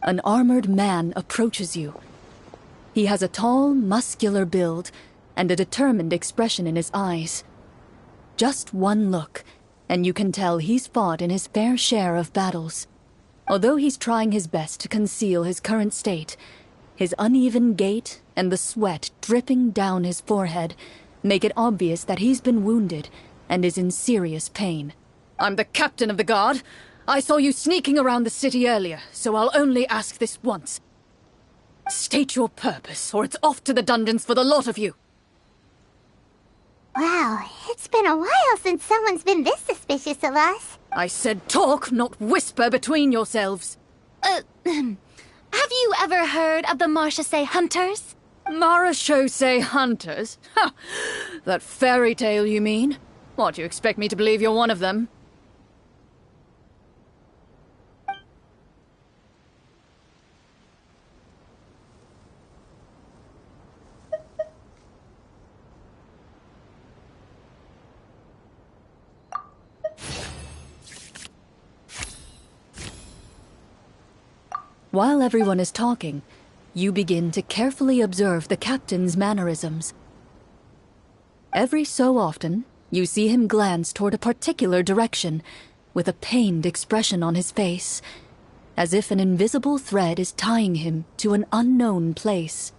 An armored man approaches you. He has a tall, muscular build and a determined expression in his eyes. Just one look, and you can tell he's fought in his fair share of battles. Although he's trying his best to conceal his current state, his uneven gait and the sweat dripping down his forehead make it obvious that he's been wounded and is in serious pain. "I'm the captain of the guard. I saw you sneaking around the city earlier, so I'll only ask this once. State your purpose, or it's off to the dungeons for the lot of you." Wow, it's been a while since someone's been this suspicious of us. I said talk, not whisper between yourselves. Have you ever heard of the Marchese Hunters? Marachose hunters? Ha! That fairy tale, you mean? What, you expect me to believe you're one of them? While everyone is talking, you begin to carefully observe the captain's mannerisms. Every so often, you see him glance toward a particular direction, with a pained expression on his face, as if an invisible thread is tying him to an unknown place.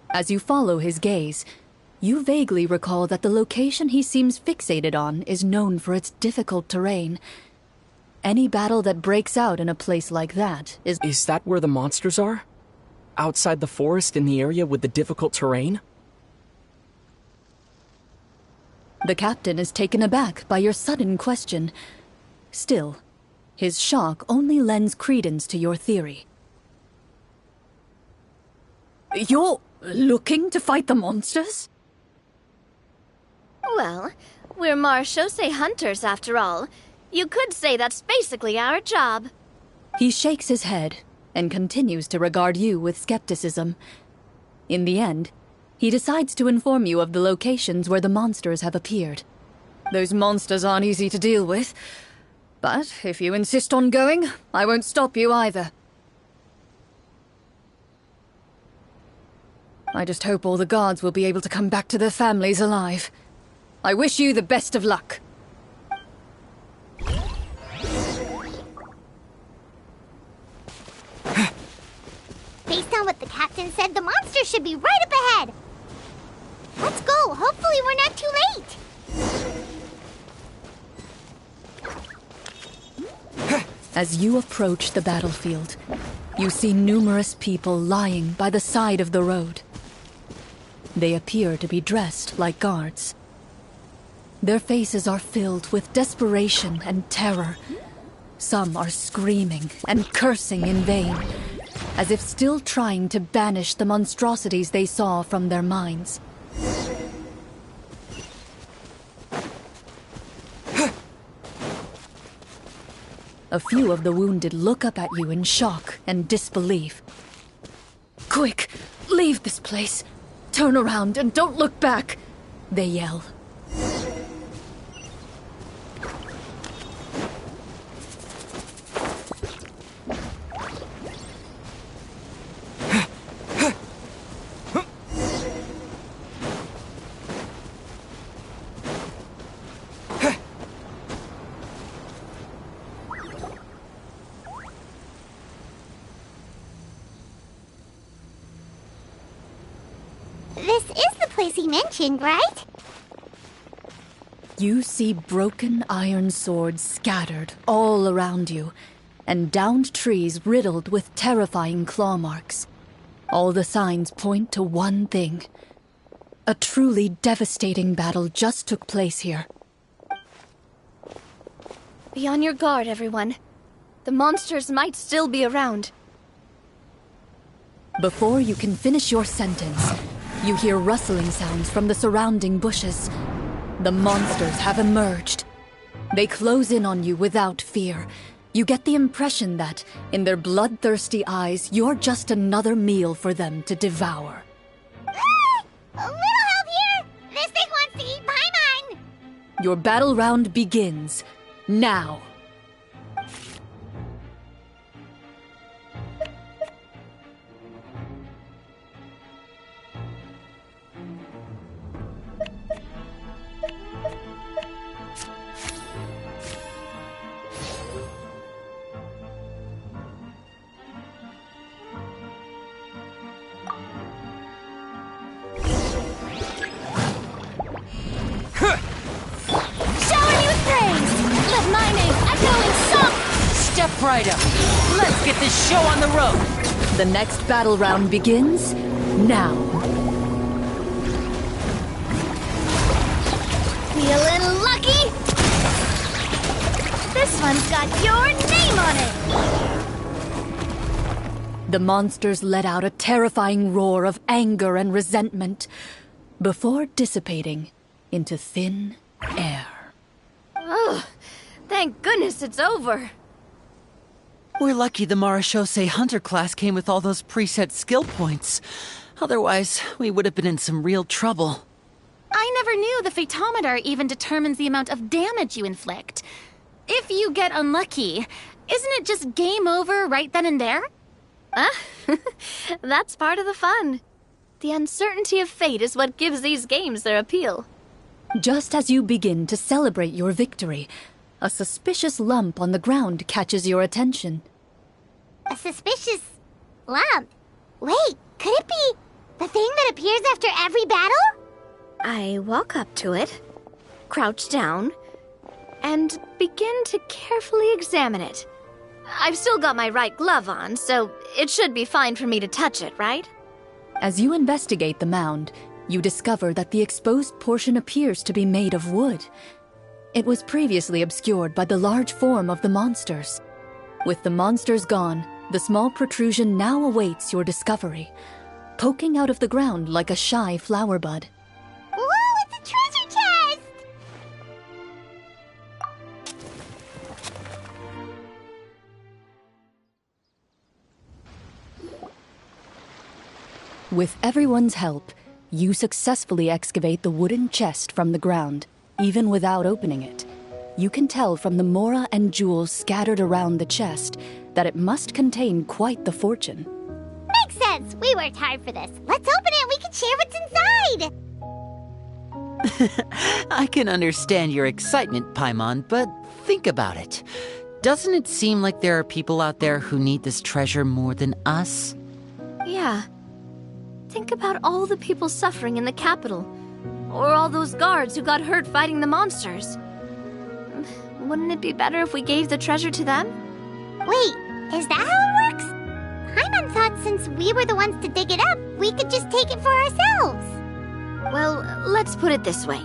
As you follow his gaze, you vaguely recall that the location he seems fixated on is known for its difficult terrain. Any battle that breaks out in a place like that is... Is that where the monsters are? Outside the forest in the area with the difficult terrain? The captain is taken aback by your sudden question. Still, his shock only lends credence to your theory. You're looking to fight the monsters? Well, we're Marchese Hunters after all. You could say that's basically our job. He shakes his head and continues to regard you with skepticism. In the end, he decides to inform you of the locations where the monsters have appeared. Those monsters aren't easy to deal with, but if you insist on going, I won't stop you either. I just hope all the guards will be able to come back to their families alive. I wish you the best of luck. Based on what the captain said, the monster should be right up ahead. Let's go. Hopefully we're not too late. As you approach the battlefield, you see numerous people lying by the side of the road. They appear to be dressed like guards. Their faces are filled with desperation and terror. Some are screaming and cursing in vain, as if still trying to banish the monstrosities they saw from their minds. A few of the wounded look up at you in shock and disbelief. "Quick, leave this place. Turn around and don't look back," they yell. This is the place he mentioned, right? You see broken iron swords scattered all around you, and downed trees riddled with terrifying claw marks. All the signs point to one thing. A truly devastating battle just took place here. Be on your guard, everyone. The monsters might still be around. Before you can finish your sentence, you hear rustling sounds from the surrounding bushes. The monsters have emerged. They close in on you without fear. You get the impression that, in their bloodthirsty eyes, you're just another meal for them to devour. A little help here! This thing wants to eat Paimon! Your battle round begins now. right up. Let's get this show on the road. The next battle round begins now. Feeling lucky? This one's got your name on it! The monsters let out a terrifying roar of anger and resentment before dissipating into thin air. Oh, thank goodness it's over. We're lucky the Marashose Hunter class came with all those preset skill points. Otherwise, we would have been in some real trouble. I never knew the Fatometer even determines the amount of damage you inflict. If you get unlucky, isn't it just game over right then and there? That's part of the fun. The uncertainty of fate is what gives these games their appeal. Just as you begin to celebrate your victory, a suspicious lump on the ground catches your attention. A suspicious lump? Wait, could it be the thing that appears after every battle? I walk up to it, crouch down, and begin to carefully examine it. I've still got my right glove on, so it should be fine for me to touch it, right? As you investigate the mound, you discover that the exposed portion appears to be made of wood. It was previously obscured by the large form of the monsters. With the monsters gone, the small protrusion now awaits your discovery, poking out of the ground like a shy flower bud. Whoa, it's a treasure chest! With everyone's help, you successfully excavate the wooden chest from the ground, even without opening it. You can tell from the mora and jewels scattered around the chest that it must contain quite the fortune. Makes sense. We worked hard for this. Let's open it and we can share what's inside. I can understand your excitement, Paimon, but think about it. Doesn't it seem like there are people out there who need this treasure more than us? Yeah. Think about all the people suffering in the capital. Or all those guards who got hurt fighting the monsters. Wouldn't it be better if we gave the treasure to them? Wait, is that how it works? Paimon thought since we were the ones to dig it up, we could just take it for ourselves. Well, let's put it this way.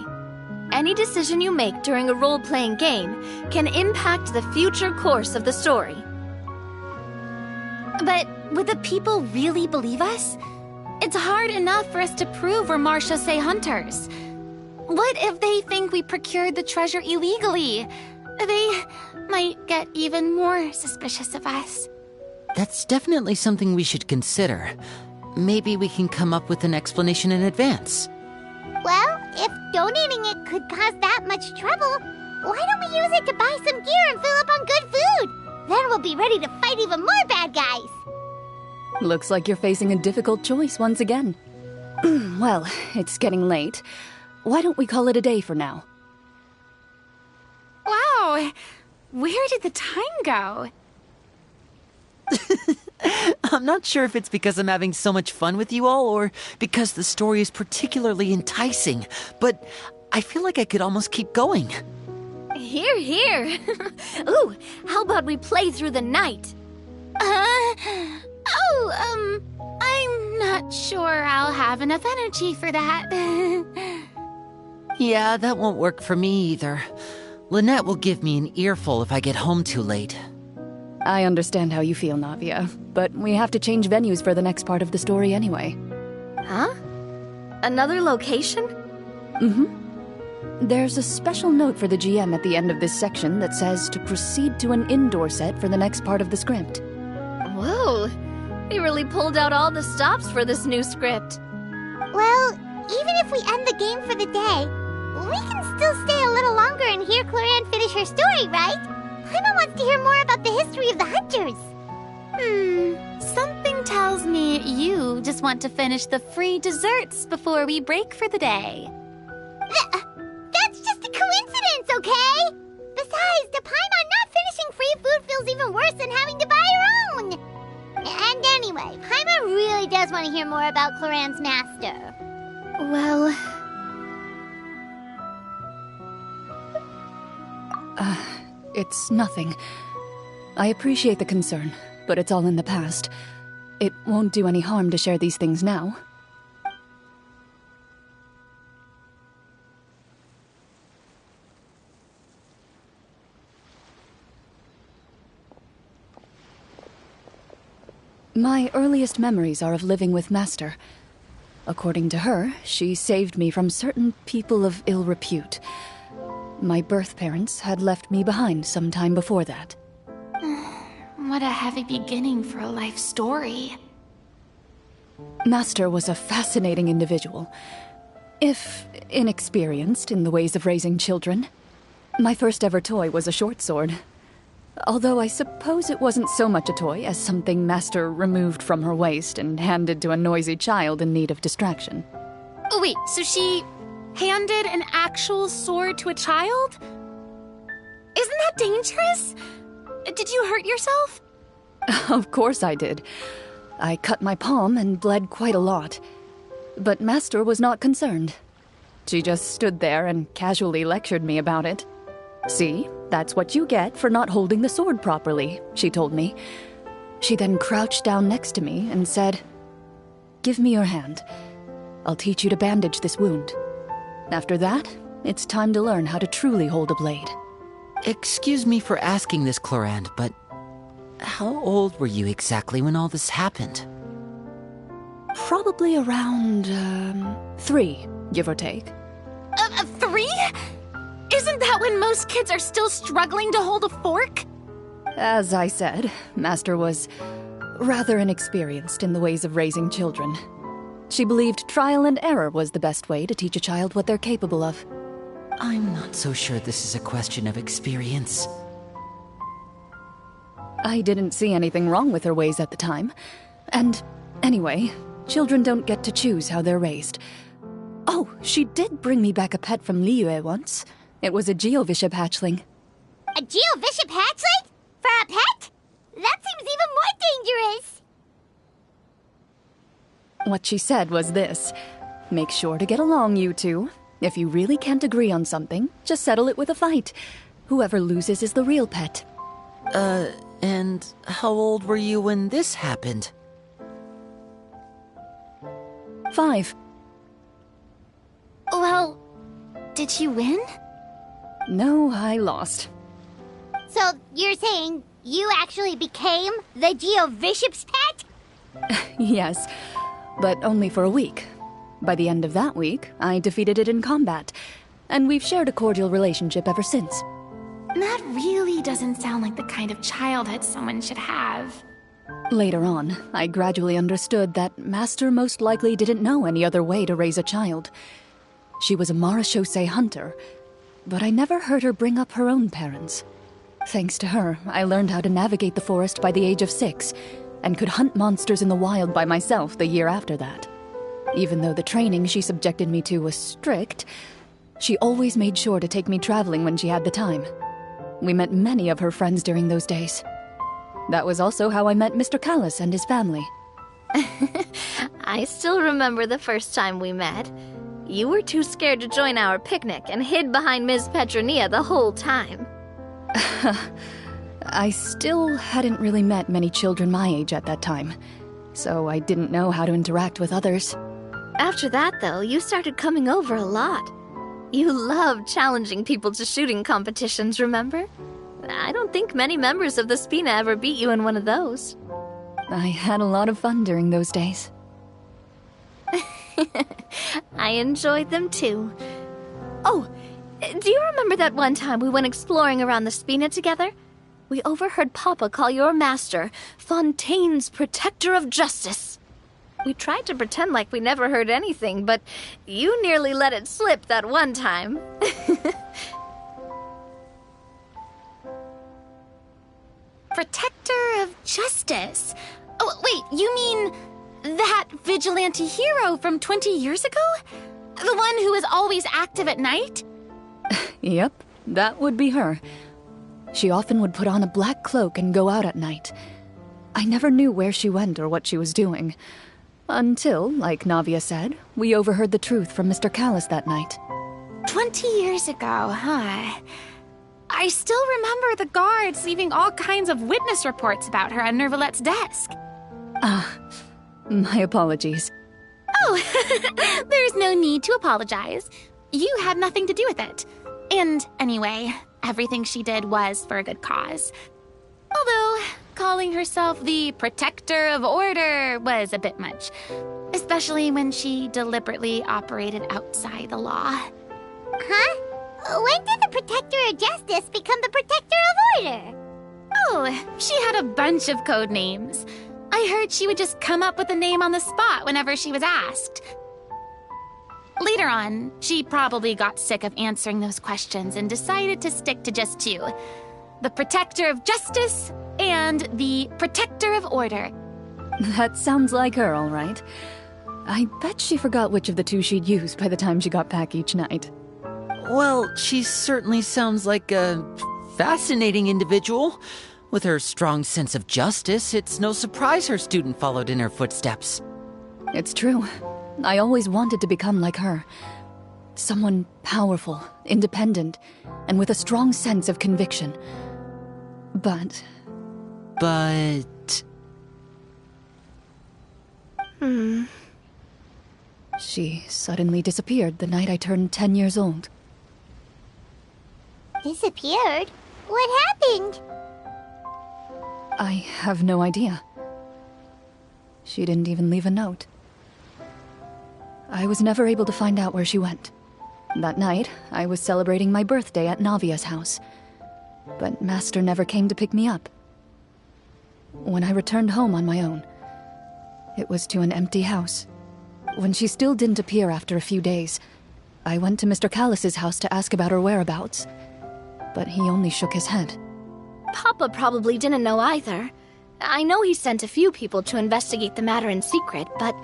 Any decision you make during a role-playing game can impact the future course of the story. But would the people really believe us? It's hard enough for us to prove we're Marashose hunters. What if they think we procured the treasure illegally? They might get even more suspicious of us. That's definitely something we should consider. Maybe we can come up with an explanation in advance. Well, if donating it could cause that much trouble, why don't we use it to buy some gear and fill up on good food? Then we'll be ready to fight even more bad guys. Looks like you're facing a difficult choice once again. Well, it's getting late. Why don't we call it a day for now? Wow, where did the time go? I'm not sure if it's because I'm having so much fun with you all or because the story is particularly enticing, but I feel like I could almost keep going. Here, here. Ooh, how about we play through the night? I'm not sure I'll have enough energy for that. Yeah, that won't work for me either. Lynette will give me an earful if I get home too late. I understand how you feel, Navia, but we have to change venues for the next part of the story anyway. Huh? Another location? Mm-hmm. There's a special note for the GM at the end of this section that says to proceed to an indoor set for the next part of the script. Whoa, they really pulled out all the stops for this new script. Well, even if we end the game for the day, we can still stay a little longer and hear Cloran finish her story, right? Paimon wants to hear more about the history of the hunters. Something tells me you just want to finish the free desserts before we break for the day. That's just a coincidence, okay? Besides, to Paimon, not finishing free food feels even worse than having to buy her own. And anyway, Paimon really does want to hear more about Cloran's master. Well... It's nothing. I appreciate the concern, but it's all in the past. It won't do any harm to share these things now. My earliest memories are of living with Master. According to her, she saved me from certain people of ill repute. My birth parents had left me behind some time before that. What a heavy beginning for a life story. Master was a fascinating individual, if inexperienced in the ways of raising children. My first ever toy was a short sword. Although I suppose it wasn't so much a toy as something Master removed from her waist and handed to a noisy child in need of distraction. Oh, wait, so she handed an actual sword to a child? Isn't that dangerous? Did you hurt yourself? Of course I did. I cut my palm and bled quite a lot. But Master was not concerned. She just stood there and casually lectured me about it. "See, that's what you get for not holding the sword properly," she told me. She then crouched down next to me and said, "Give me your hand. I'll teach you to bandage this wound. After that, it's time to learn how to truly hold a blade." Excuse me for asking this, Clorand, but how old were you exactly when all this happened? Probably around, 3, give or take. 3? Isn't that when most kids are still struggling to hold a fork? As I said, Master was rather inexperienced in the ways of raising children. She believed trial and error was the best way to teach a child what they're capable of. I'm not so sure this is a question of experience. I didn't see anything wrong with her ways at the time. And anyway, children don't get to choose how they're raised. Oh, she did bring me back a pet from Liyue once. It was a Geovishap hatchling. A Geovishap hatchling? For a pet? That seems even more dangerous. What she said was this: "Make sure to get along, you two. If you really can't agree on something, just settle it with a fight. Whoever loses is the real pet." And how old were you when this happened? 5. Well, did she win? No, I lost. So you're saying you actually became the Geovishap's pet? Yes, but only for a week. By the end of that week, I defeated it in combat, and we've shared a cordial relationship ever since. That really doesn't sound like the kind of childhood someone should have. Later on, I gradually understood that Master most likely didn't know any other way to raise a child. She was a marechaussee hunter, but I never heard her bring up her own parents. Thanks to her, I learned how to navigate the forest by the age of 6, and could hunt monsters in the wild by myself the year after that. Even though the training she subjected me to was strict, she always made sure to take me traveling when she had the time. We met many of her friends during those days. That was also how I met Mr. Callis and his family. I still remember the first time we met. You were too scared to join our picnic and hid behind Ms. Petronia the whole time. I still hadn't really met many children my age at that time, so I didn't know how to interact with others. After that, though, you started coming over a lot. You loved challenging people to shooting competitions, remember? I don't think many members of the Spina ever beat you in one of those. I had a lot of fun during those days. I enjoyed them too. Oh, do you remember that one time we went exploring around the Spina together? We overheard Papa call your master Fontaine's Protector of Justice. We tried to pretend like we never heard anything, but you nearly let it slip that one time. Protector of Justice? Oh, wait, you mean that vigilante hero from 20 years ago? The one who is always active at night? Yep, that would be her. She often would put on a black cloak and go out at night. I never knew where she went or what she was doing. Until, like Navia said, we overheard the truth from Mr. Callis that night. 20 years ago, huh? I still remember the guards leaving all kinds of witness reports about her on Nervalette's desk. My apologies. Oh, there's no need to apologize. You had nothing to do with it. And anyway, everything she did was for a good cause. Although, calling herself the protector of order was a bit much. Especially when she deliberately operated outside the law. Huh? When did the Protector of Justice become the Protector of Order? Oh, she had a bunch of code names. I heard she would just come up with a name on the spot whenever she was asked. Later on, she probably got sick of answering those questions and decided to stick to just two. The Protector of Justice and the Protector of Order. That sounds like her, all right. I bet she forgot which of the two she'd use by the time she got back each night. Well, she certainly sounds like a fascinating individual. With her strong sense of justice, it's no surprise her student followed in her footsteps. It's true. I always wanted to become like her. Someone powerful, independent, and with a strong sense of conviction. But... She suddenly disappeared the night I turned 10 years old. Disappeared? What happened? I have no idea. She didn't even leave a note. I was never able to find out where she went. That night, I was celebrating my birthday at Navia's house. But Master never came to pick me up. When I returned home on my own, it was to an empty house. When she still didn't appear after a few days, I went to Mr. Callus's house to ask about her whereabouts. But he only shook his head. Papa probably didn't know either. I know he sent a few people to investigate the matter in secret, but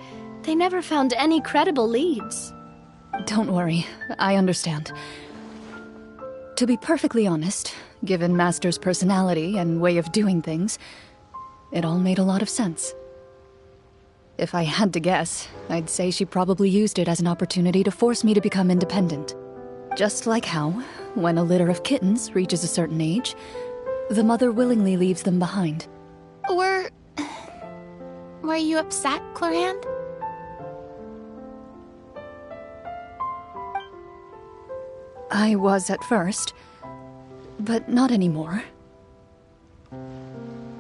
they never found any credible leads. Don't worry, I understand. To be perfectly honest, given Master's personality and way of doing things, it all made a lot of sense. If I had to guess, I'd say she probably used it as an opportunity to force me to become independent. Just like how, when a litter of kittens reaches a certain age, the mother willingly leaves them behind. Were you upset, Clorinde? I was at first, but not anymore.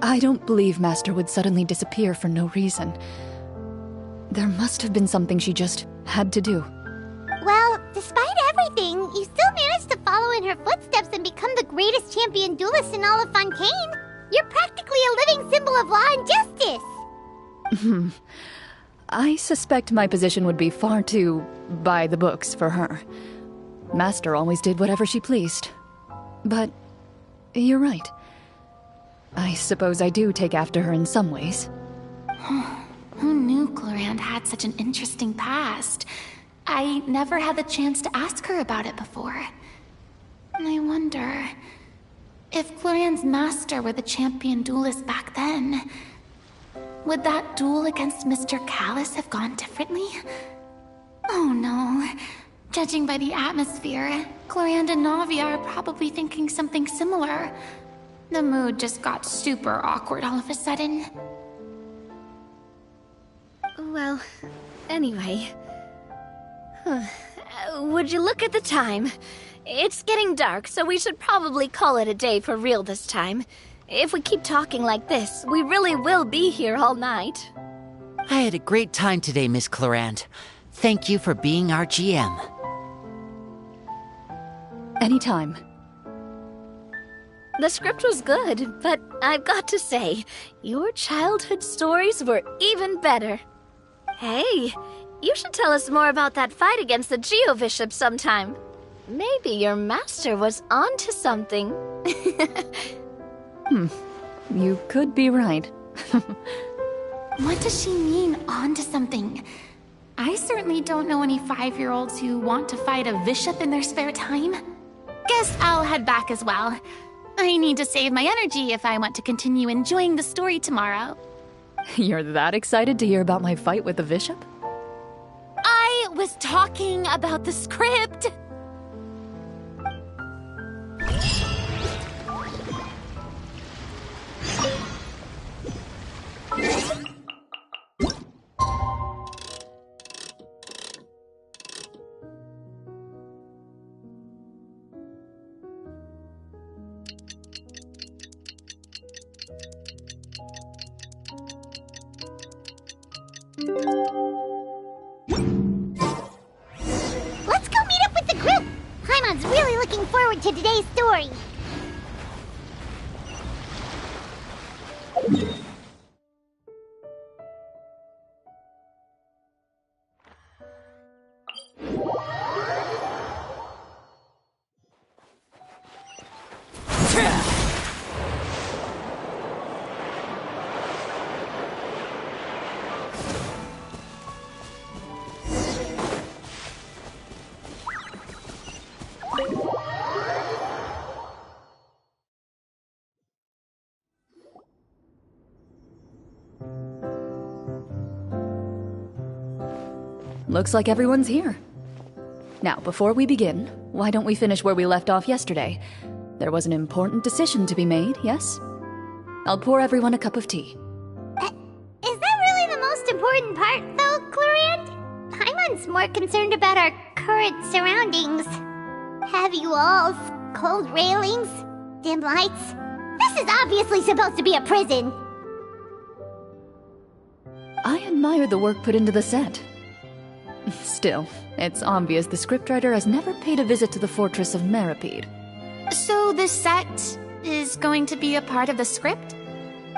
I don't believe Master would suddenly disappear for no reason. There must have been something she just had to do. Well, despite everything, you still managed to follow in her footsteps and become the greatest champion duelist in all of Fontaine. You're practically a living symbol of law and justice. I suspect my position would be far too by the books for her. Master always did whatever she pleased. But you're right. I suppose I do take after her in some ways. Who knew Clorinde had such an interesting past? I never had the chance to ask her about it before. I wonder... if Clorinde's master were the champion duelist back then, would that duel against Mr. Callus have gone differently? Oh no. Judging by the atmosphere, Clorinde and Navia are probably thinking something similar. The mood just got super awkward all of a sudden. Well, anyway... would you look at the time? It's getting dark, so we should probably call it a day for real this time. If we keep talking like this, we really will be here all night. I had a great time today, Miss Clorinde. Thank you for being our GM. Anytime. The script was good, but I've got to say, your childhood stories were even better. Hey, you should tell us more about that fight against the Geo-Bishop sometime. Maybe your master was onto something. You could be right. What does she mean, onto something? I certainly don't know any 5-year-olds who want to fight a bishop in their spare time. Guess I'll head back as well. I need to save my energy if I want to continue enjoying the story tomorrow. You're that excited to hear about my fight with the bishop? I was talking about the script. today's story. Looks like everyone's here. Now, before we begin, why don't we finish where we left off yesterday? There was an important decision to be made, yes? I'll pour everyone a cup of tea. Is that really the most important part, though, Clorant? Paimon's more concerned about our current surroundings. Heavy walls, cold railings, dim lights. This is obviously supposed to be a prison. I admire the work put into the set. Still, it's obvious the scriptwriter has never paid a visit to the fortress of Meripede. So this set is going to be a part of the script?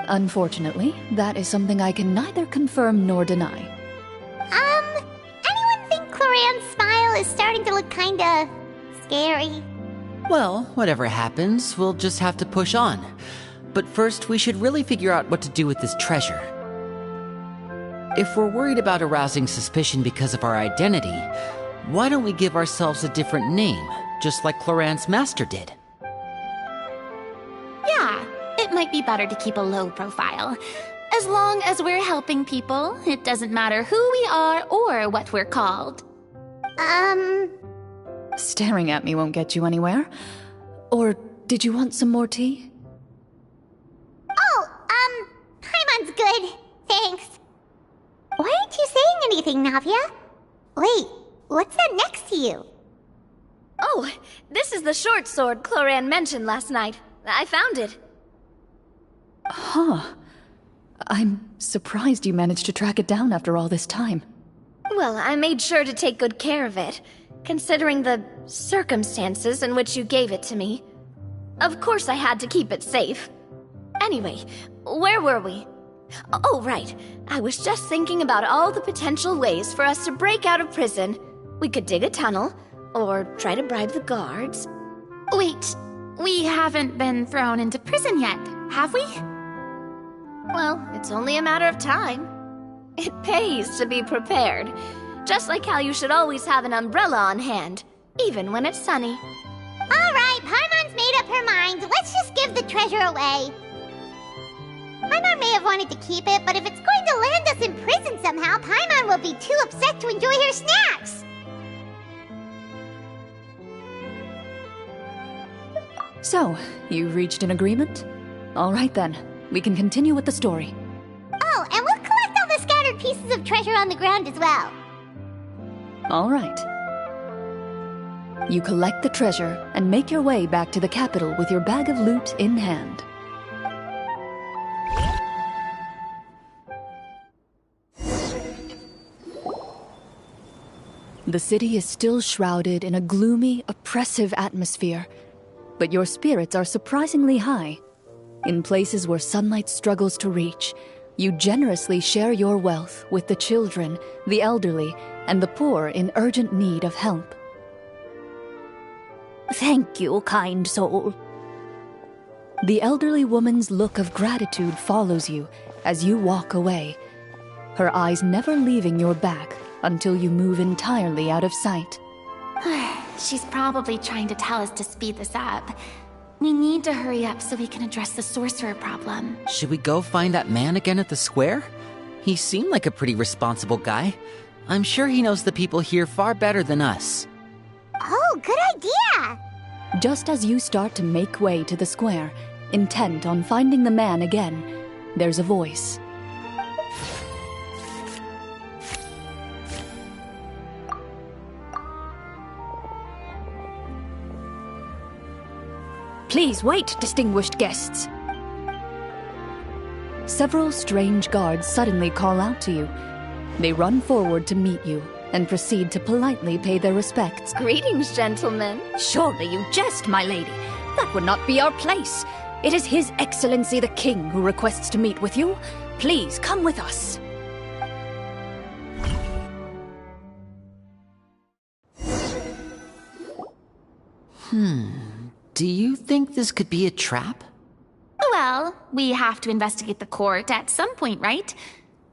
Unfortunately, that is something I can neither confirm nor deny. Anyone think Clorant's smile is starting to look kinda scary? Well, whatever happens, we'll just have to push on. But first, we should really figure out what to do with this treasure. If we're worried about arousing suspicion because of our identity, why don't we give ourselves a different name, just like Clorant's master did? Yeah, it might be better to keep a low profile. As long as we're helping people, it doesn't matter who we are or what we're called. Staring at me won't get you anywhere. Or did you want some more tea? Oh, Paimon's good. Thanks. Why aren't you saying anything, Navia? Wait, what's that next to you? Oh, this is the short sword Clorant mentioned last night. I found it. Huh. I'm surprised you managed to track it down after all this time. Well, I made sure to take good care of it, considering the circumstances in which you gave it to me. Of course I had to keep it safe. Anyway, where were we? Oh, right. I was just thinking about all the potential ways for us to break out of prison. We could dig a tunnel, or try to bribe the guards. Wait, we haven't been thrown into prison yet, have we? Well, it's only a matter of time. It pays to be prepared. Just like how you should always have an umbrella on hand, even when it's sunny. Alright, Paimon's made up her mind. Let's just give the treasure away. Paimon may have wanted to keep it, but if it's going to land us in prison somehow, Paimon will be too upset to enjoy her snacks. So, you've reached an agreement? All right then, we can continue with the story. Oh, and we'll collect all the scattered pieces of treasure on the ground as well. All right. You collect the treasure and make your way back to the capital with your bag of loot in hand. The city is still shrouded in a gloomy, oppressive atmosphere, but your spirits are surprisingly high. In places where sunlight struggles to reach, you generously share your wealth with the children, the elderly, and the poor in urgent need of help. Thank you, kind soul. The elderly woman's look of gratitude follows you as you walk away, her eyes never leaving your back until you move entirely out of sight. She's probably trying to tell us to speed this up. We need to hurry up so we can address the sorcerer problem. Should we go find that man again at the square? He seemed like a pretty responsible guy. I'm sure he knows the people here far better than us. Oh, good idea! Just as you start to make way to the square, intent on finding the man again, there's a voice. Please wait, distinguished guests. Several strange guards suddenly call out to you. They run forward to meet you and proceed to politely pay their respects. Greetings, gentlemen. Surely you jest, my lady. That would not be our place. It is His Excellency the King who requests to meet with you. Please come with us. Do you think this could be a trap? Well, we have to investigate the court at some point, right?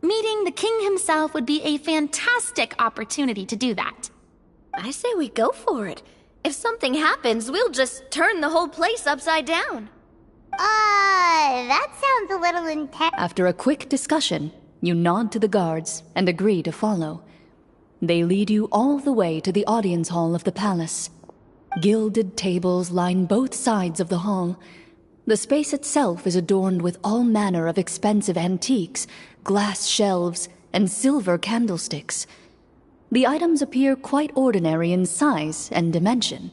Meeting the king himself would be a fantastic opportunity to do that. I say we go for it. If something happens, we'll just turn the whole place upside down. That sounds a little intense. After a quick discussion, you nod to the guards and agree to follow. They lead you all the way to the audience hall of the palace. Gilded tables line both sides of the hall. The space itself is adorned with all manner of expensive antiques, glass shelves, and silver candlesticks. The items appear quite ordinary in size and dimension,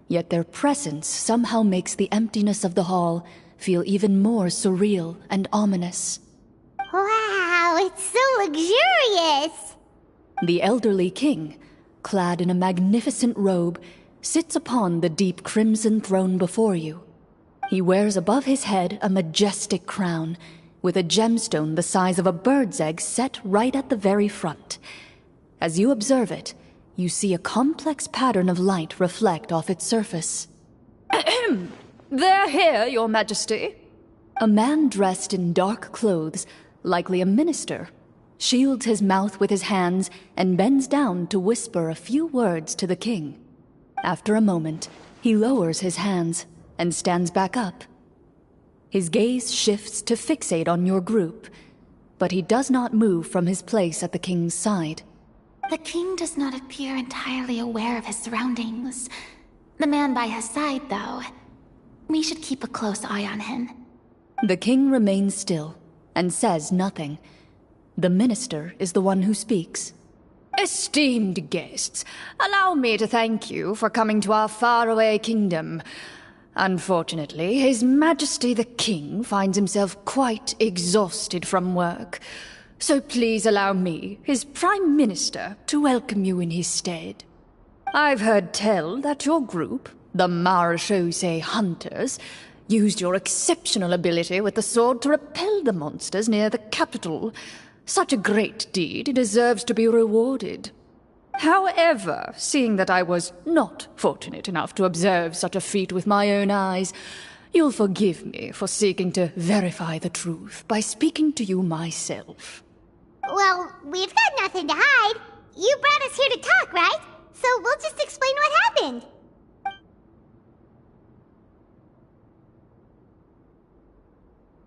yet their presence somehow makes the emptiness of the hall feel even more surreal and ominous. Wow, it's so luxurious! The elderly king, clad in a magnificent robe, sits upon the deep crimson throne before you. He wears above his head a majestic crown, with a gemstone the size of a bird's egg set right at the very front. As you observe it, you see a complex pattern of light reflect off its surface. They're here, Your Majesty. A man dressed in dark clothes, likely a minister, shields his mouth with his hands and bends down to whisper a few words to the king. After a moment, he lowers his hands and stands back up. His gaze shifts to fixate on your group, but he does not move from his place at the king's side. The king does not appear entirely aware of his surroundings. The man by his side, though. We should keep a close eye on him. The king remains still and says nothing. The minister is the one who speaks. Esteemed guests, allow me to thank you for coming to our faraway kingdom. Unfortunately, His Majesty the King finds himself quite exhausted from work. So please allow me, his Prime Minister, to welcome you in his stead. I've heard tell that your group, the Marechaussee Hunters, used your exceptional ability with the sword to repel the monsters near the capital. Such a great deed deserves to be rewarded. However, seeing that I was not fortunate enough to observe such a feat with my own eyes, you'll forgive me for seeking to verify the truth by speaking to you myself. Well, we've got nothing to hide. You brought us here to talk, right? So we'll just explain what happened.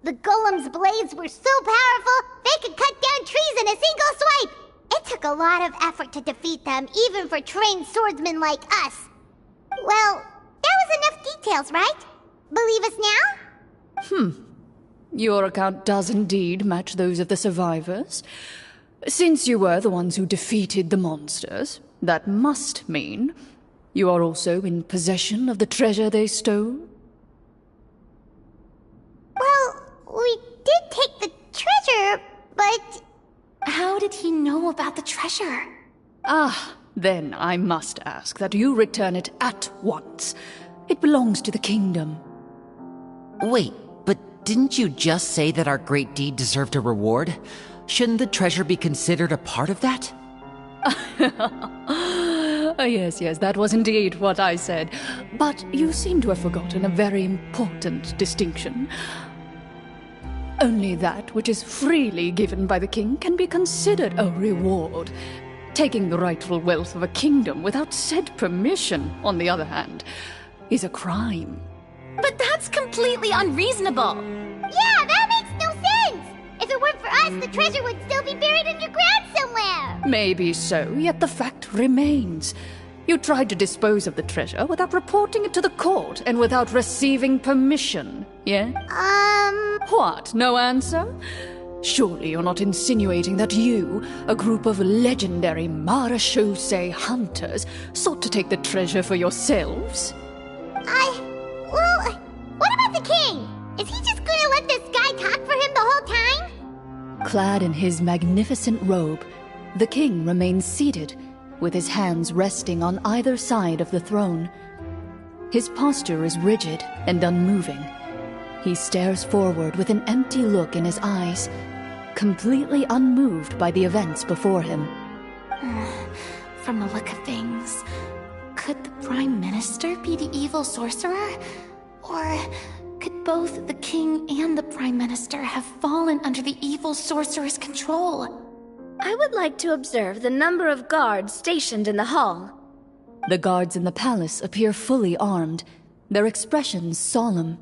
The golem's blades were so powerful, they could cut down trees in a single swipe! It took a lot of effort to defeat them, even for trained swordsmen like us. Well, that was enough details, right? Believe us now? Your account does indeed match those of the survivors. Since you were the ones who defeated the monsters, that must mean you are also in possession of the treasure they stole? Well, we did take the treasure, but... How did he know about the treasure? Then I must ask that you return it at once. It belongs to the kingdom. Wait, but didn't you just say that our great deed deserved a reward? Shouldn't the treasure be considered a part of that? Yes, that was indeed what I said. But you seem to have forgotten a very important distinction. Only that which is freely given by the king can be considered a reward. Taking the rightful wealth of a kingdom without said permission, on the other hand, is a crime. But that's completely unreasonable. Yeah, that makes no sense! If it weren't for us, the treasure would still be buried underground somewhere! Maybe so, yet the fact remains. You tried to dispose of the treasure without reporting it to the court and without receiving permission, yeah? What, no answer? Surely you're not insinuating that you, a group of legendary Marechaussee hunters, sought to take the treasure for yourselves? Well, what about the king? Is he just gonna let this guy talk for him the whole time? Clad in his magnificent robe, the king remains seated, with his hands resting on either side of the throne. His posture is rigid and unmoving. He stares forward with an empty look in his eyes, completely unmoved by the events before him. From the look of things, could the Prime Minister be the evil sorcerer? Or could both the King and the Prime Minister have fallen under the evil sorcerer's control? I would like to observe the number of guards stationed in the hall. The guards in the palace appear fully armed, their expressions solemn.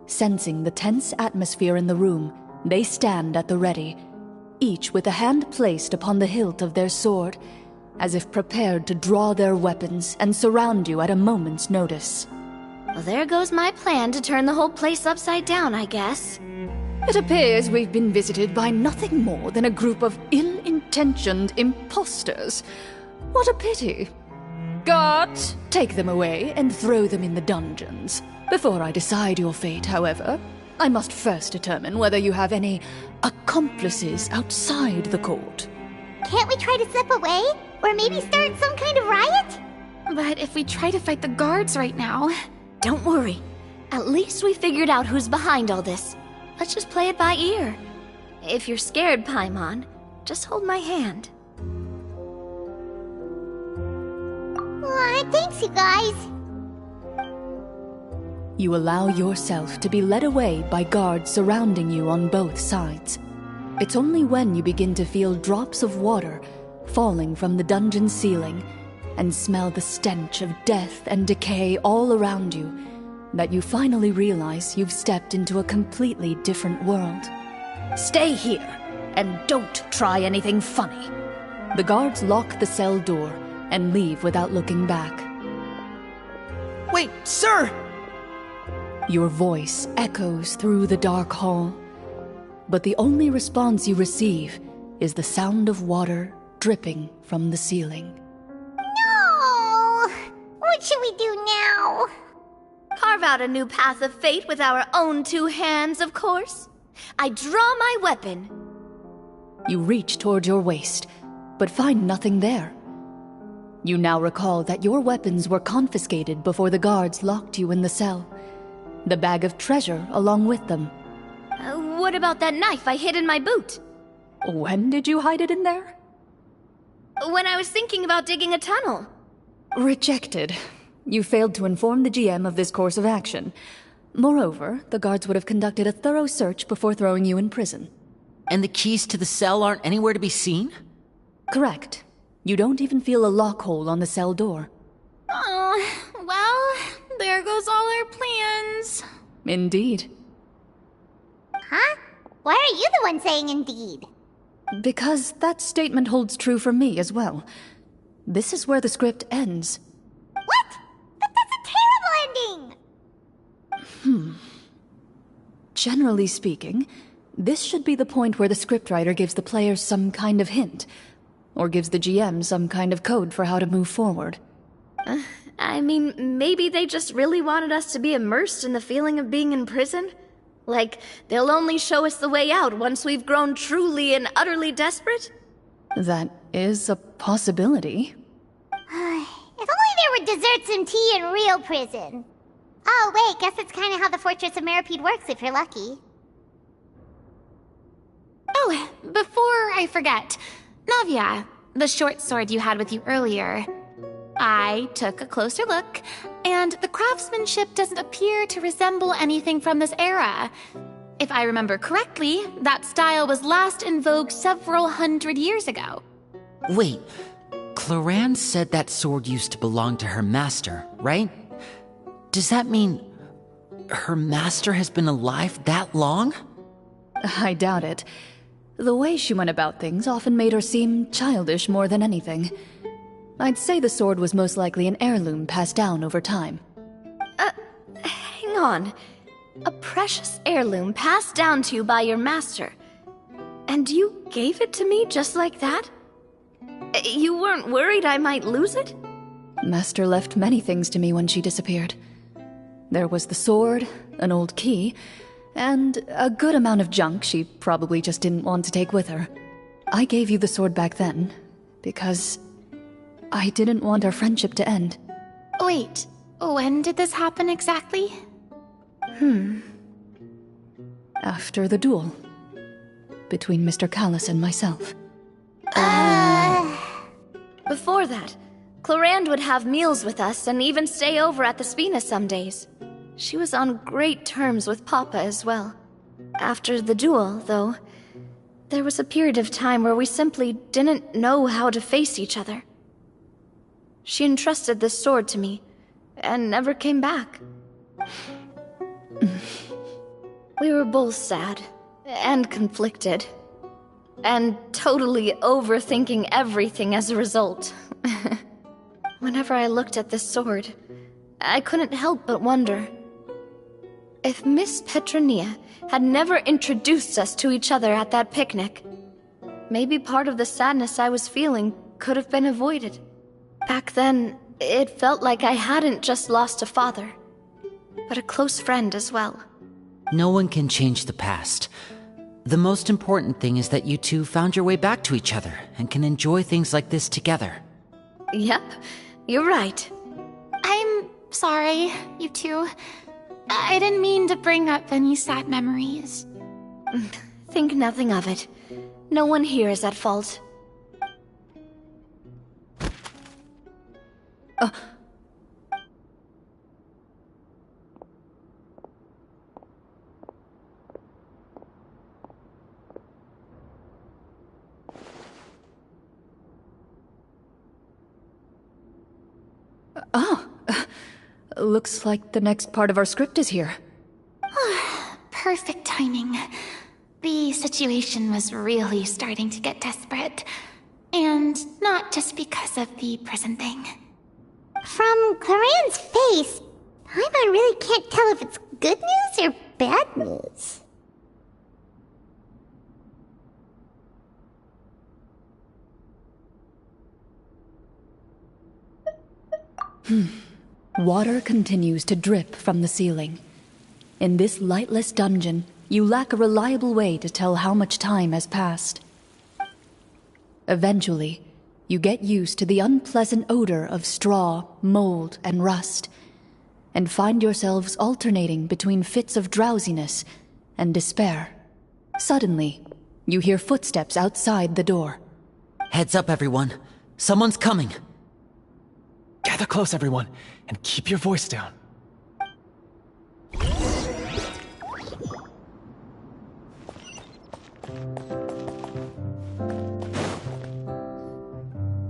Sensing the tense atmosphere in the room, they stand at the ready, each with a hand placed upon the hilt of their sword, as if prepared to draw their weapons and surround you at a moment's notice. Well, there goes my plan to turn the whole place upside down, I guess. It appears we've been visited by nothing more than a group of ill-intentioned imposters. What a pity. Guards, take them away and throw them in the dungeons. Before I decide your fate, however, I must first determine whether you have any accomplices outside the court. Can't we try to slip away? Or maybe start some kind of riot? But if we try to fight the guards right now... Don't worry. At least we figured out who's behind all this. Let's just play it by ear. If you're scared, Paimon, just hold my hand. Thanks, you guys. You allow yourself to be led away by guards surrounding you on both sides. It's only when you begin to feel drops of water falling from the dungeon ceiling and smell the stench of death and decay all around you that you finally realize you've stepped into a completely different world. Stay here, and don't try anything funny. The guards lock the cell door and leave without looking back. Wait, sir! Your voice echoes through the dark hall, but the only response you receive is the sound of water dripping from the ceiling. No! What should we do now? Carve out a new path of fate with our own two hands, of course. I draw my weapon. You reach toward your waist, but find nothing there. You now recall that your weapons were confiscated before the guards locked you in the cell. The bag of treasure along with them. What about that knife I hid in my boot? When did you hide it in there? When I was thinking about digging a tunnel. Rejected. You failed to inform the GM of this course of action. Moreover, the guards would have conducted a thorough search before throwing you in prison. And the keys to the cell aren't anywhere to be seen? Correct. You don't even feel a lock hole on the cell door. Oh, well, there goes all our plans. Indeed. Huh? Why are you the one saying indeed? Because that statement holds true for me as well. This is where the script ends. What? That's a terrible ending! Generally speaking, this should be the point where the scriptwriter gives the players some kind of hint, or gives the GM some kind of code for how to move forward. I mean, maybe they just really wanted us to be immersed in the feeling of being in prison? Like, they'll only show us the way out once we've grown truly and utterly desperate? That is a possibility. If only there were desserts and tea in real prison. Oh, wait, guess that's kind of how the Fortress of Meripede works if you're lucky. Oh, before I forget, Navia, the short sword you had with you earlier. I took a closer look, and the craftsmanship doesn't appear to resemble anything from this era. If I remember correctly, that style was last in vogue several hundred years ago. Wait, Cloran said that sword used to belong to her master, right? Does that mean her master has been alive that long? I doubt it. The way she went about things often made her seem childish more than anything. I'd say the sword was most likely an heirloom passed down over time. Hang on. A precious heirloom passed down to you by your master. And you gave it to me just like that? You weren't worried I might lose it? Master left many things to me when she disappeared. There was the sword, an old key, and a good amount of junk she probably just didn't want to take with her. I gave you the sword back then, because I didn't want our friendship to end. Wait, When did this happen exactly? After the duel between Mr. Callis and myself. Before that, Clarand would have meals with us and even stay over at the Spina some days. She was on great terms with Papa as well. After the duel, though, there was a period of time where we simply didn't know how to face each other. She entrusted this sword to me, and never came back. We were both sad, and conflicted, and totally overthinking everything as a result. Whenever I looked at this sword, I couldn't help but wonder if Miss Petronia had never introduced us to each other at that picnic. Maybe part of the sadness I was feeling could have been avoided. Back then, it felt like I hadn't just lost a father, but a close friend as well. No one can change the past. The most important thing is that you two found your way back to each other and can enjoy things like this together. Yep, you're right. I'm sorry, you two. I didn't mean to bring up any sad memories. Think nothing of it. No one here is at fault. Looks like the next part of our script is here. Perfect timing. The situation was really starting to get desperate. And not just because of the prison thing. From Clarand's face, Paimon really can't tell if it's good news or bad news. Water continues to drip from the ceiling. In this lightless dungeon, you lack a reliable way to tell how much time has passed. Eventually, you get used to the unpleasant odor of straw, mold, and rust, and find yourselves alternating between fits of drowsiness and despair. Suddenly, you hear footsteps outside the door. Heads up, everyone. Someone's coming. Gather close, everyone, and keep your voice down.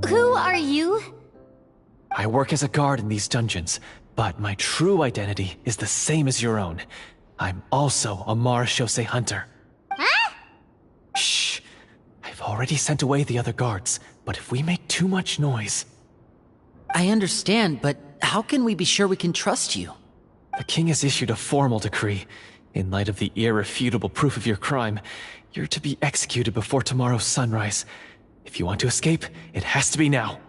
Who are you? I work as a guard in these dungeons, but my true identity is the same as your own. I'm also a Marechaussee hunter. Huh? Shh! I've already sent away the other guards, but if we make too much noise... I understand, but how can we be sure we can trust you? The king has issued a formal decree. In light of the irrefutable proof of your crime, you're to be executed before tomorrow's sunrise. If you want to escape, it has to be now.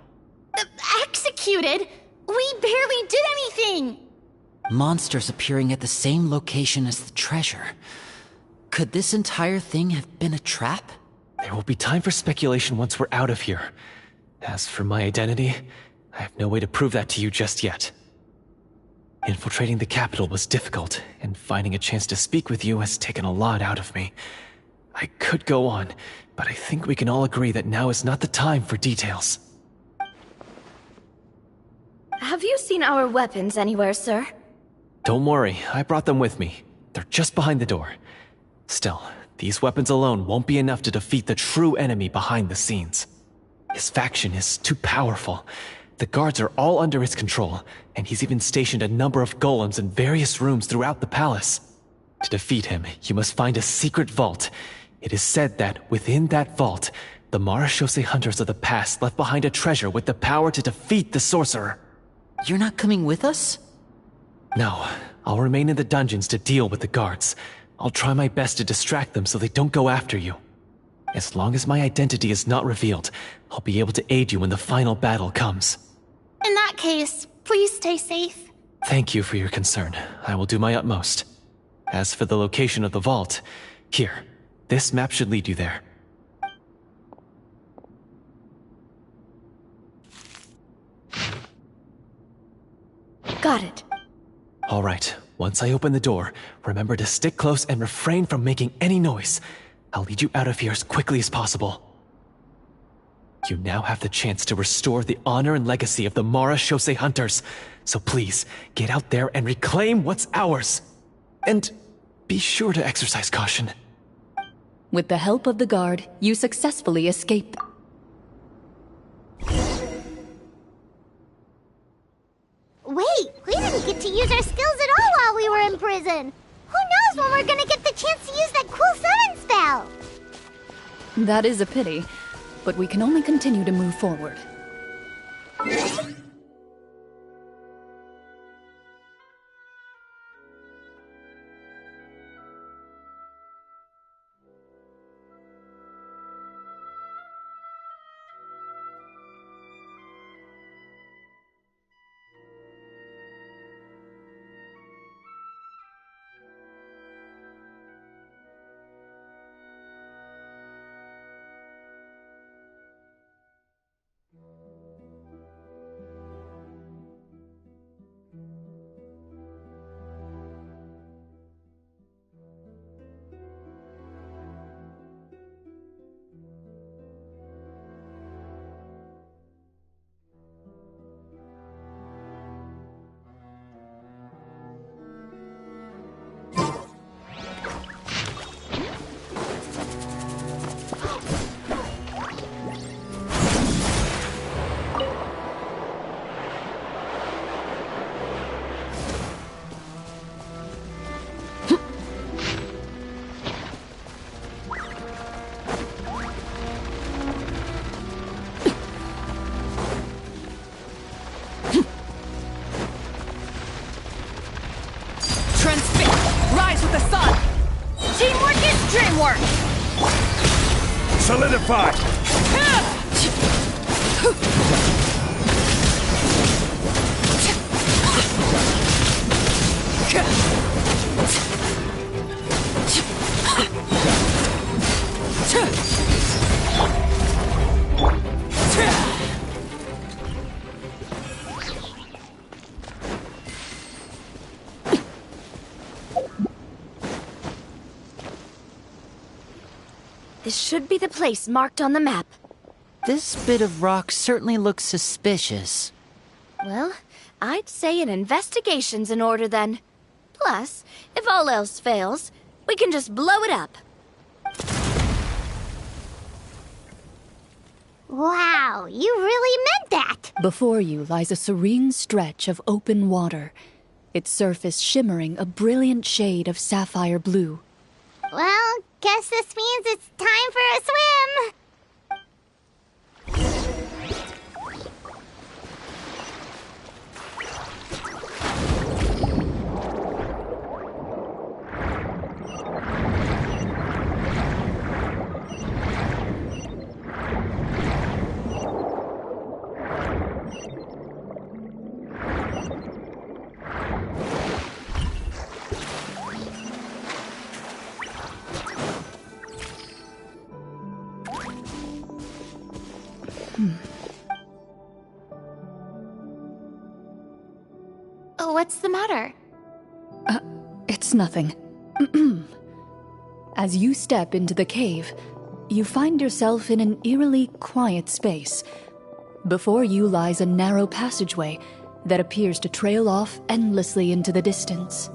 Executed? We barely did anything! Monsters appearing at the same location as the treasure. Could this entire thing have been a trap? There will be time for speculation once we're out of here. As for my identity, I have no way to prove that to you just yet. Infiltrating the capital was difficult, and finding a chance to speak with you has taken a lot out of me. I could go on, but I think we can all agree that now is not the time for details. Have you seen our weapons anywhere, sir? Don't worry, I brought them with me. They're just behind the door. Still, these weapons alone won't be enough to defeat the true enemy behind the scenes. His faction is too powerful. The guards are all under his control, and he's even stationed a number of golems in various rooms throughout the palace. To defeat him, you must find a secret vault. It is said that within that vault, the Marechaussee hunters of the past left behind a treasure with the power to defeat the sorcerer. You're not coming with us? No, I'll remain in the dungeons to deal with the guards. I'll try my best to distract them so they don't go after you. As long as my identity is not revealed, I'll be able to aid you when the final battle comes. In that case, please stay safe. Thank you for your concern. I will do my utmost. As for the location of the vault, here, this map should lead you there. Got it. All right, once I open the door, remember to stick close and refrain from making any noise. I'll lead you out of here as quickly as possible. You now have the chance to restore the honor and legacy of the Mara Shosei Hunters. So please, get out there and reclaim what's ours. And be sure to exercise caution. With the help of the guard, you successfully escape. Wait, we didn't get to use our skills at all while we were in prison. Who knows when we're gonna get the chance to use that cool summon spell? That is a pity, but we can only continue to move forward. Rise with the sun! Teamwork is dreamwork! Solidify! This should be the place marked on the map. This bit of rock certainly looks suspicious. Well, I'd say an investigation's in order then. Plus, if all else fails, we can just blow it up. Wow, you really meant that! Before you lies a serene stretch of open water, its surface shimmering a brilliant shade of sapphire blue. Well, guess this means it's time for a swim! What's the matter? It's nothing. As you step into the cave, you find yourself in an eerily quiet space. Before you lies a narrow passageway that appears to trail off endlessly into the distance.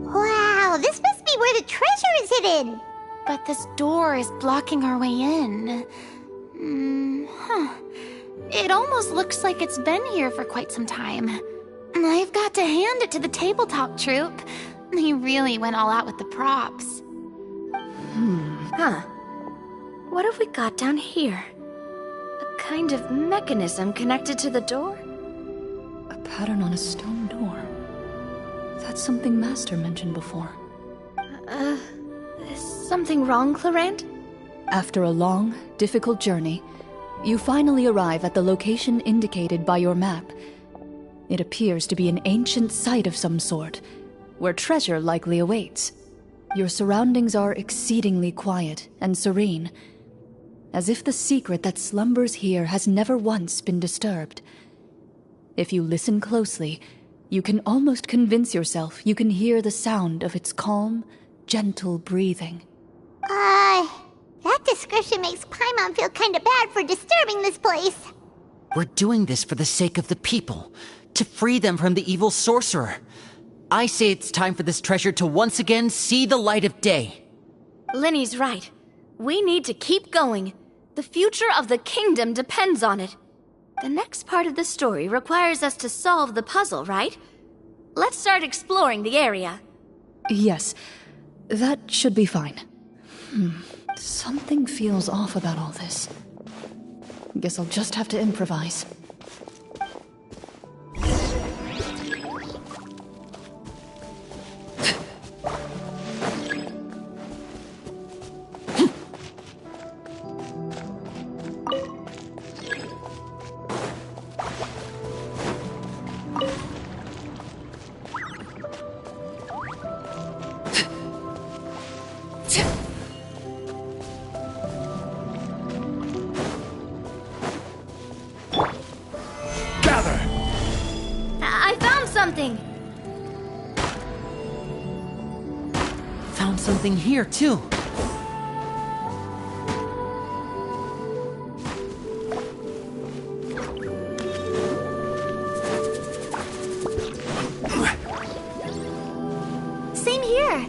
Wow, this must be where the treasure is hidden! But this door is blocking our way in. It almost looks like it's been here for quite some time. I've got to hand it to the tabletop troupe. They really went all out with the props. What have we got down here? A kind of mechanism connected to the door? A pattern on a stone door. That's something Master mentioned before. Is something wrong, Clarant? After a long, difficult journey, you finally arrive at the location indicated by your map. It appears to be an ancient site of some sort, where treasure likely awaits. Your surroundings are exceedingly quiet and serene, as if the secret that slumbers here has never once been disturbed. If you listen closely, you can almost convince yourself you can hear the sound of its calm, gentle breathing. That description makes Paimon feel kinda bad for disturbing this place. We're doing this for the sake of the people, to free them from the evil sorcerer. I say it's time for this treasure to once again see the light of day. Linny's right. We need to keep going. The future of the kingdom depends on it. The next part of the story requires us to solve the puzzle, right? Let's start exploring the area. Yes, that should be fine. Something feels off about all this. Guess I'll just have to improvise. I found something! Found something here, too. Same here.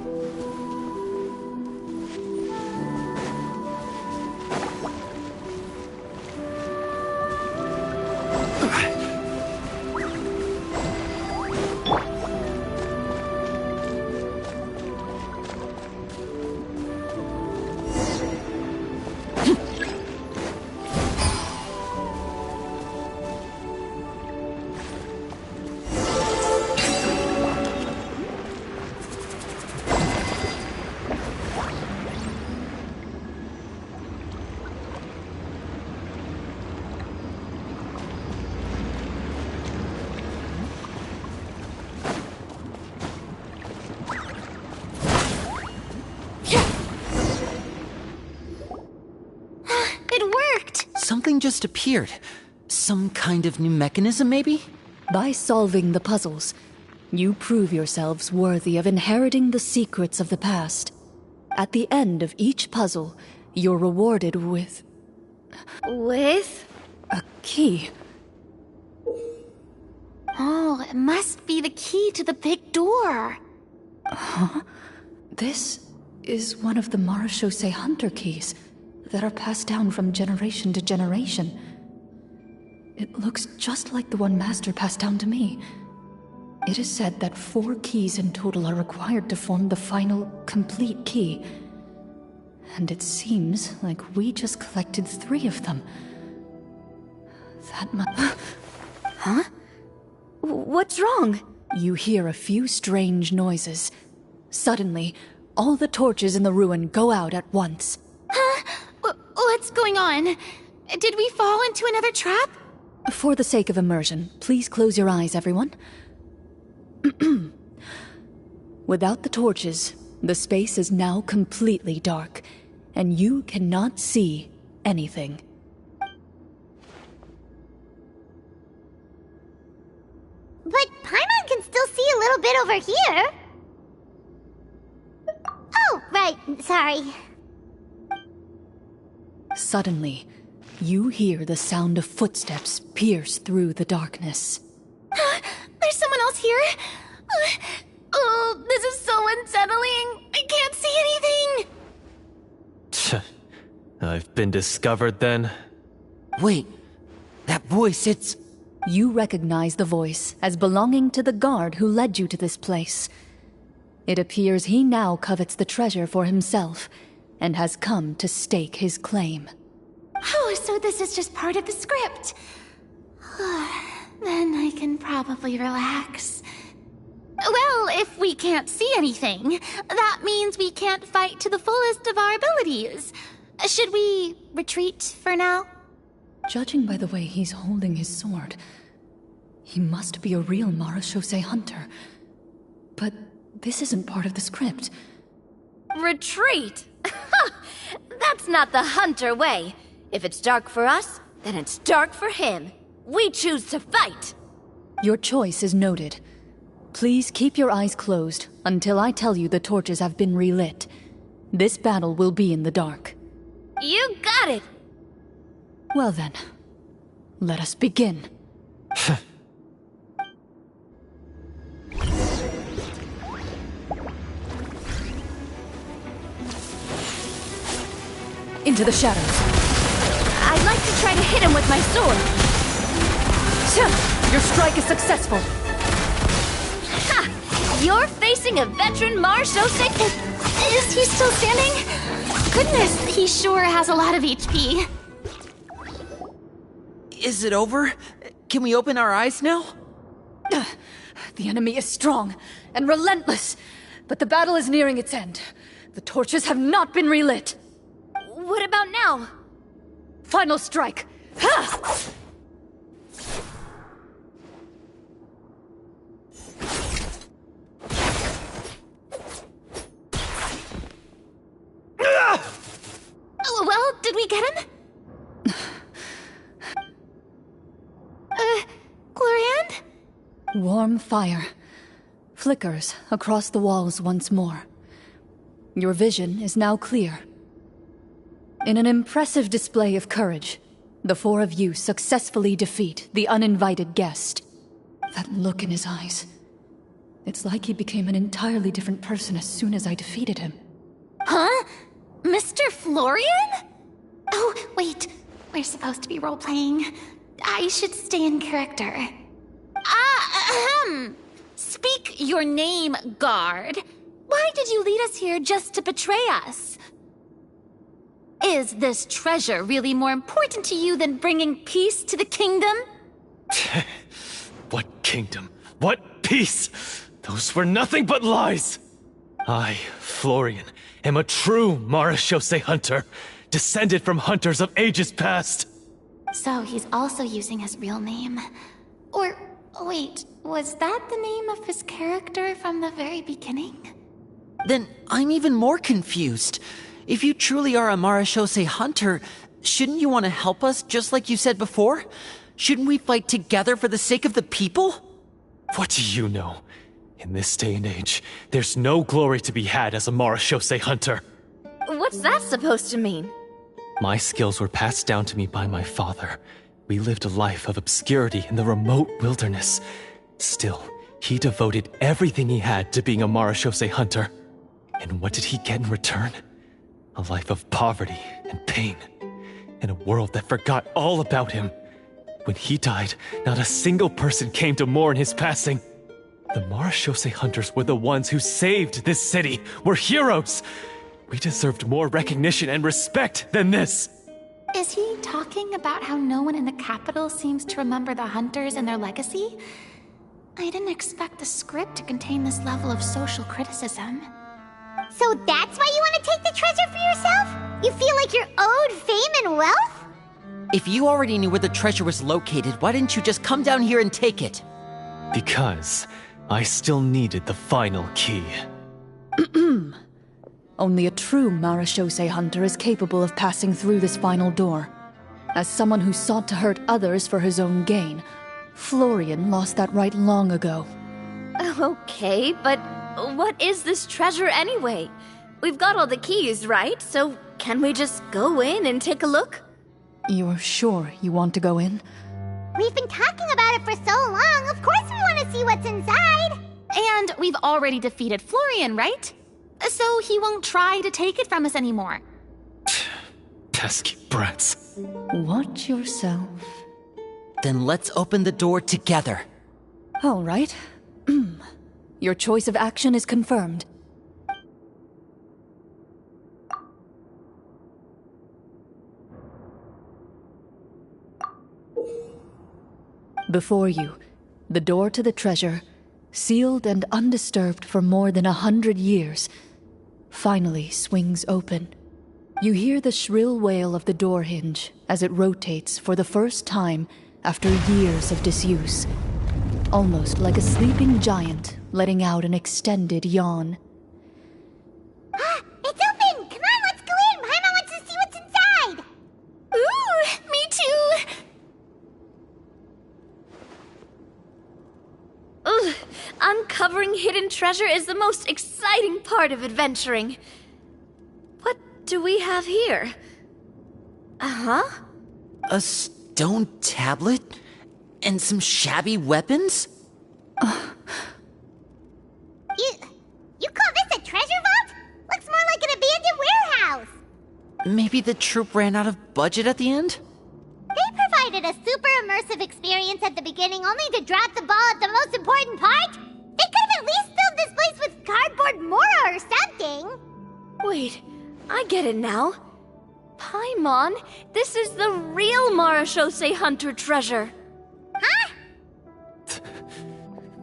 Something just appeared. Some kind of new mechanism, maybe? By solving the puzzles, you prove yourselves worthy of inheriting the secrets of the past. At the end of each puzzle, you're rewarded with With? a key. Oh, it must be the key to the big door. This is one of the Marechaussee Hunter keys that are passed down from generation to generation. It looks just like the one Master passed down to me. It is said that 4 keys in total are required to form the final, complete key. And it seems like we just collected 3 of them. That must... Huh? What's wrong? You hear a few strange noises. Suddenly, all the torches in the ruin go out at once. Huh? What's going on? Did we fall into another trap? For the sake of immersion, please close your eyes, everyone. Without the torches, the space is now completely dark, and you cannot see anything. But Paimon can still see a little bit over here. Oh, right, sorry. Suddenly, you hear the sound of footsteps pierce through the darkness. There's someone else here? Oh, this is so unsettling. I can't see anything. I've been discovered then? Wait, that voice, it's... You recognize the voice as belonging to the guard who led you to this place. It appears he now covets the treasure for himself, and has come to stake his claim. Oh, so this is just part of the script. Then I can probably relax. Well, if we can't see anything, that means we can't fight to the fullest of our abilities. Should we retreat for now? Judging by the way he's holding his sword, he must be a real Marechaussee Hunter. But this isn't part of the script. Retreat? That's not the hunter way. If it's dark for us, then it's dark for him. We choose to fight. Your choice is noted. Please keep your eyes closed until I tell you the torches have been relit. This battle will be in the dark. You got it! Well then, let us begin. Into the shadows. I'd like to try to hit him with my sword. Your strike is successful. Ha! You're facing a veteran Marshose. Is he still standing? Goodness, he sure has a lot of HP. Is it over? Can we open our eyes now? The enemy is strong and relentless, but the battle is nearing its end. The torches have not been relit. What about now? Final strike. Ha! Oh, well, did we get him? Glorian? Warm fire flickers across the walls once more. Your vision is now clear. In an impressive display of courage, the four of you successfully defeat the uninvited guest. That look in his eyes. It's like he became an entirely different person as soon as I defeated him. Huh? Mr. Florian? Oh, wait. We're supposed to be role-playing. I should stay in character. Speak your name, guard. Why did you lead us here just to betray us? Is this treasure really more important to you than bringing peace to the kingdom? What kingdom? What peace? Those were nothing but lies! I, Florian, am a true Marashose hunter, descended from hunters of ages past. So he's also using his real name. Or, wait, was that the name of his character from the very beginning? Then I'm even more confused. If you truly are a Marashose hunter, shouldn't you want to help us just like you said before? Shouldn't we fight together for the sake of the people? What do you know? In this day and age, there's no glory to be had as a Marashose hunter. What's that supposed to mean? My skills were passed down to me by my father. We lived a life of obscurity in the remote wilderness. Still, he devoted everything he had to being a Marashose hunter. And what did he get in return? A life of poverty and pain. In a world that forgot all about him. When he died, not a single person came to mourn his passing. The Marashose hunters were the ones who saved this city. We're heroes! We deserved more recognition and respect than this! Is he talking about how no one in the capital seems to remember the hunters and their legacy? I didn't expect the script to contain this level of social criticism. So that's why you want to take the treasure for yourself? You feel like you're owed fame and wealth? If you already knew where the treasure was located, why didn't you just come down here and take it? Because I still needed the final key. Only a true Marashose hunter is capable of passing through this final door. As someone who sought to hurt others for his own gain, Florian lost that right long ago. Okay, but what is this treasure anyway? We've got all the keys, right? So can we just go in and take a look? You're sure you want to go in? We've been talking about it for so long, of course we want to see what's inside! And we've already defeated Florian, right? So he won't try to take it from us anymore. Pesky brats. Watch yourself. Then let's open the door together. All right. Your choice of action is confirmed. Before you, the door to the treasure, sealed and undisturbed for more than 100 years, finally swings open. You hear the shrill wail of the door hinge as it rotates for the first time after years of disuse, almost like a sleeping giant letting out an extended yawn. It's Uncovering hidden treasure is the most exciting part of adventuring. What do we have here? Uh-huh. A stone tablet? And some shabby weapons? You call this a treasure vault? Looks more like an abandoned warehouse. Maybe the troop ran out of budget at the end? They provided a super immersive experience at the beginning only to drop the ball at the most important part. They could have at least filled this place with cardboard Mora or something. Wait, I get it now. Paimon, this is the real Marashose Hunter treasure. Huh?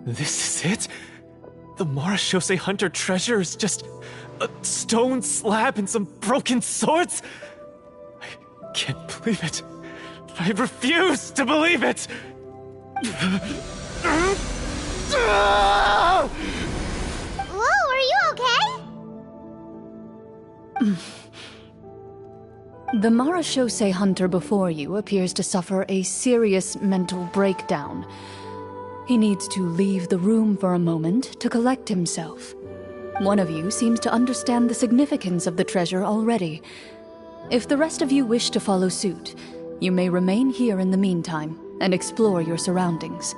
This is it? The Marashose Hunter treasure is just a stone slab and some broken swords? I can't believe it. I refuse to believe it! Whoa, are you okay? The Marashose hunter before you appears to suffer a serious mental breakdown. He needs to leave the room for a moment to collect himself. One of you seems to understand the significance of the treasure already. If the rest of you wish to follow suit, you may remain here in the meantime and explore your surroundings.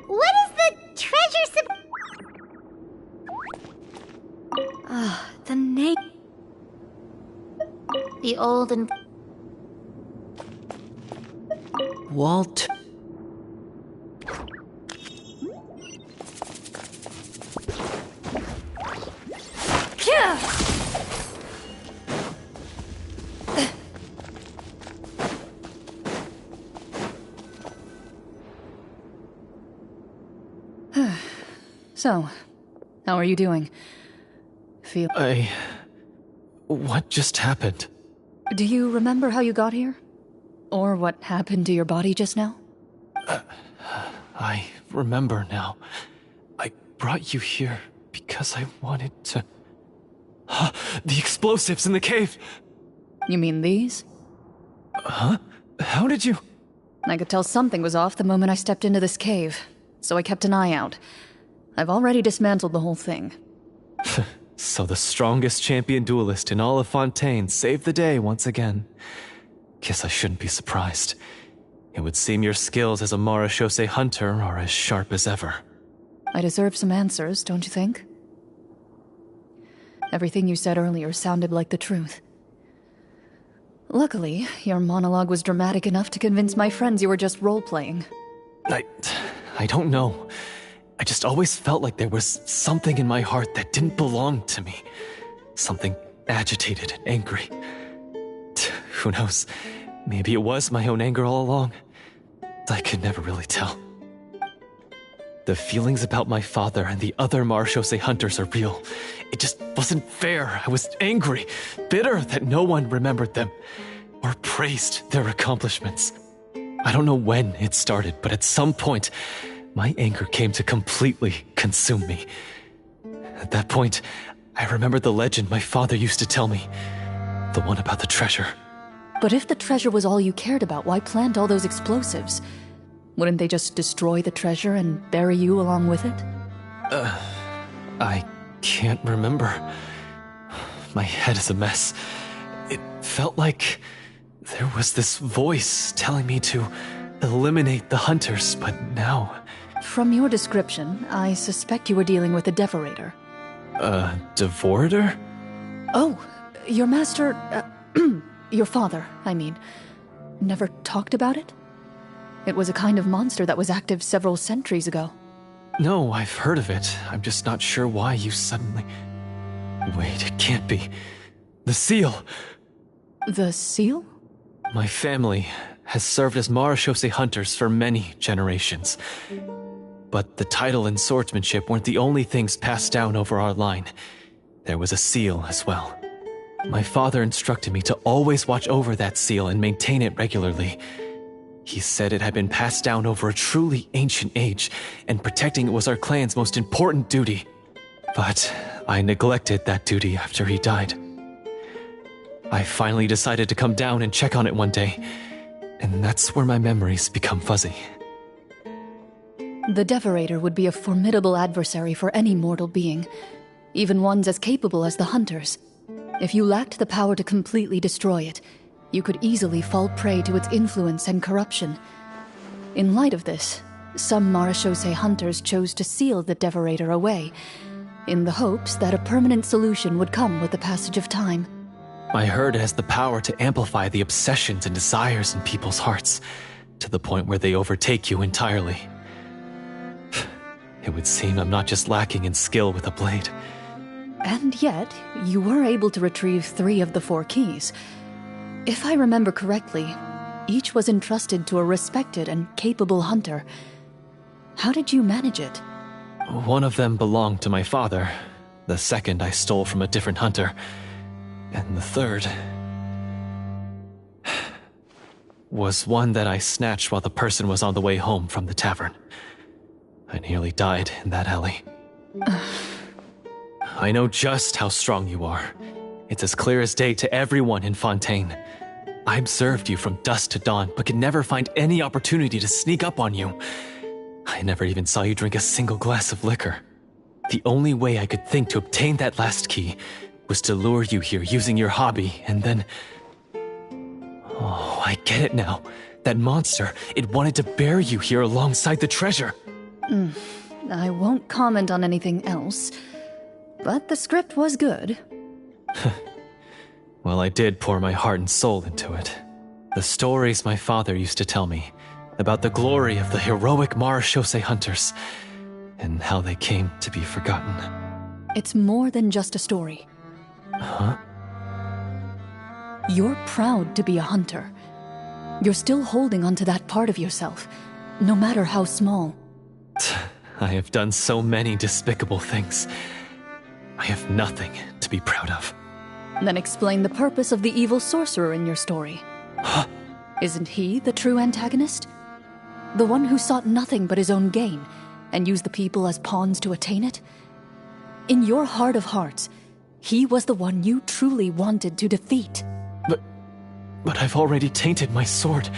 What is the treasure The name. The old and. Walt. So, how are you doing? What just happened? Do you remember how you got here? Or what happened to your body just now? I remember now. I brought you here because I wanted to... The explosives in the cave! You mean these? Huh? How did you... I could tell something was off the moment I stepped into this cave, so I kept an eye out. I've already dismantled the whole thing. So the strongest champion duelist in all of Fontaine saved the day once again. Guess I shouldn't be surprised. It would seem your skills as a Marashose hunter are as sharp as ever. I deserve some answers, don't you think? Everything you said earlier sounded like the truth. Luckily, your monologue was dramatic enough to convince my friends you were just role-playing. I don't know. I just always felt like there was something in my heart that didn't belong to me. Something agitated and angry. Who knows? Maybe it was my own anger all along. I could never really tell. The feelings about my father and the other Marashose hunters are real. It just wasn't fair. I was angry, bitter that no one remembered them or praised their accomplishments. I don't know when it started, but at some point, my anger came to completely consume me. At that point, I remembered the legend my father used to tell me. The one about the treasure. But if the treasure was all you cared about, why plant all those explosives? Wouldn't they just destroy the treasure and bury you along with it? I can't remember. My head is a mess. It felt like there was this voice telling me to eliminate the hunters, but now... From your description, I suspect you were dealing with a devorator. Devorator? Oh, your master... your father, I mean, never talked about it? It was a kind of monster that was active several centuries ago. No, I've heard of it. I'm just not sure why you suddenly... Wait, it can't be. The seal! The seal? My family has served as Marashose hunters for many generations. But the title and swordsmanship weren't the only things passed down over our line. There was a seal as well. My father instructed me to always watch over that seal and maintain it regularly. He said it had been passed down over a truly ancient age, and protecting it was our clan's most important duty. But I neglected that duty after he died. I finally decided to come down and check on it one day, and that's where my memories become fuzzy. The Devorator would be a formidable adversary for any mortal being, even ones as capable as the Hunters. If you lacked the power to completely destroy it, you could easily fall prey to its influence and corruption. In light of this, some Marechaussee Hunters chose to seal the Devorator away, in the hopes that a permanent solution would come with the passage of time. I heard it has the power to amplify the obsessions and desires in people's hearts, to the point where they overtake you entirely. It would seem I'm not just lacking in skill with a blade. And yet, you were able to retrieve 3 of the 4 keys. If I remember correctly, each was entrusted to a respected and capable hunter. How did you manage it? One of them belonged to my father. The second I stole from a different hunter. And the third was one that I snatched while the person was on the way home from the tavern. I nearly died in that alley. I know just how strong you are. It's as clear as day to everyone in Fontaine. I observed you from dusk to dawn, but could never find any opportunity to sneak up on you. I never even saw you drink a single glass of liquor. The only way I could think to obtain that last key was to lure you here using your hobby, and then... Oh, I get it now. That monster, it wanted to bury you here alongside the treasure. I won't comment on anything else, but the script was good. Well, I did pour my heart and soul into it. The stories my father used to tell me about the glory of the heroic Marechaussee hunters and how they came to be forgotten. It's more than just a story. Huh? You're proud to be a hunter. You're still holding onto that part of yourself, no matter how small. I have done so many despicable things. I have nothing to be proud of. Then explain the purpose of the evil sorcerer in your story. Huh? Isn't he the true antagonist? The one who sought nothing but his own gain, and used the people as pawns to attain it? In your heart of hearts, he was the one you truly wanted to defeat. But I've already tainted my sword.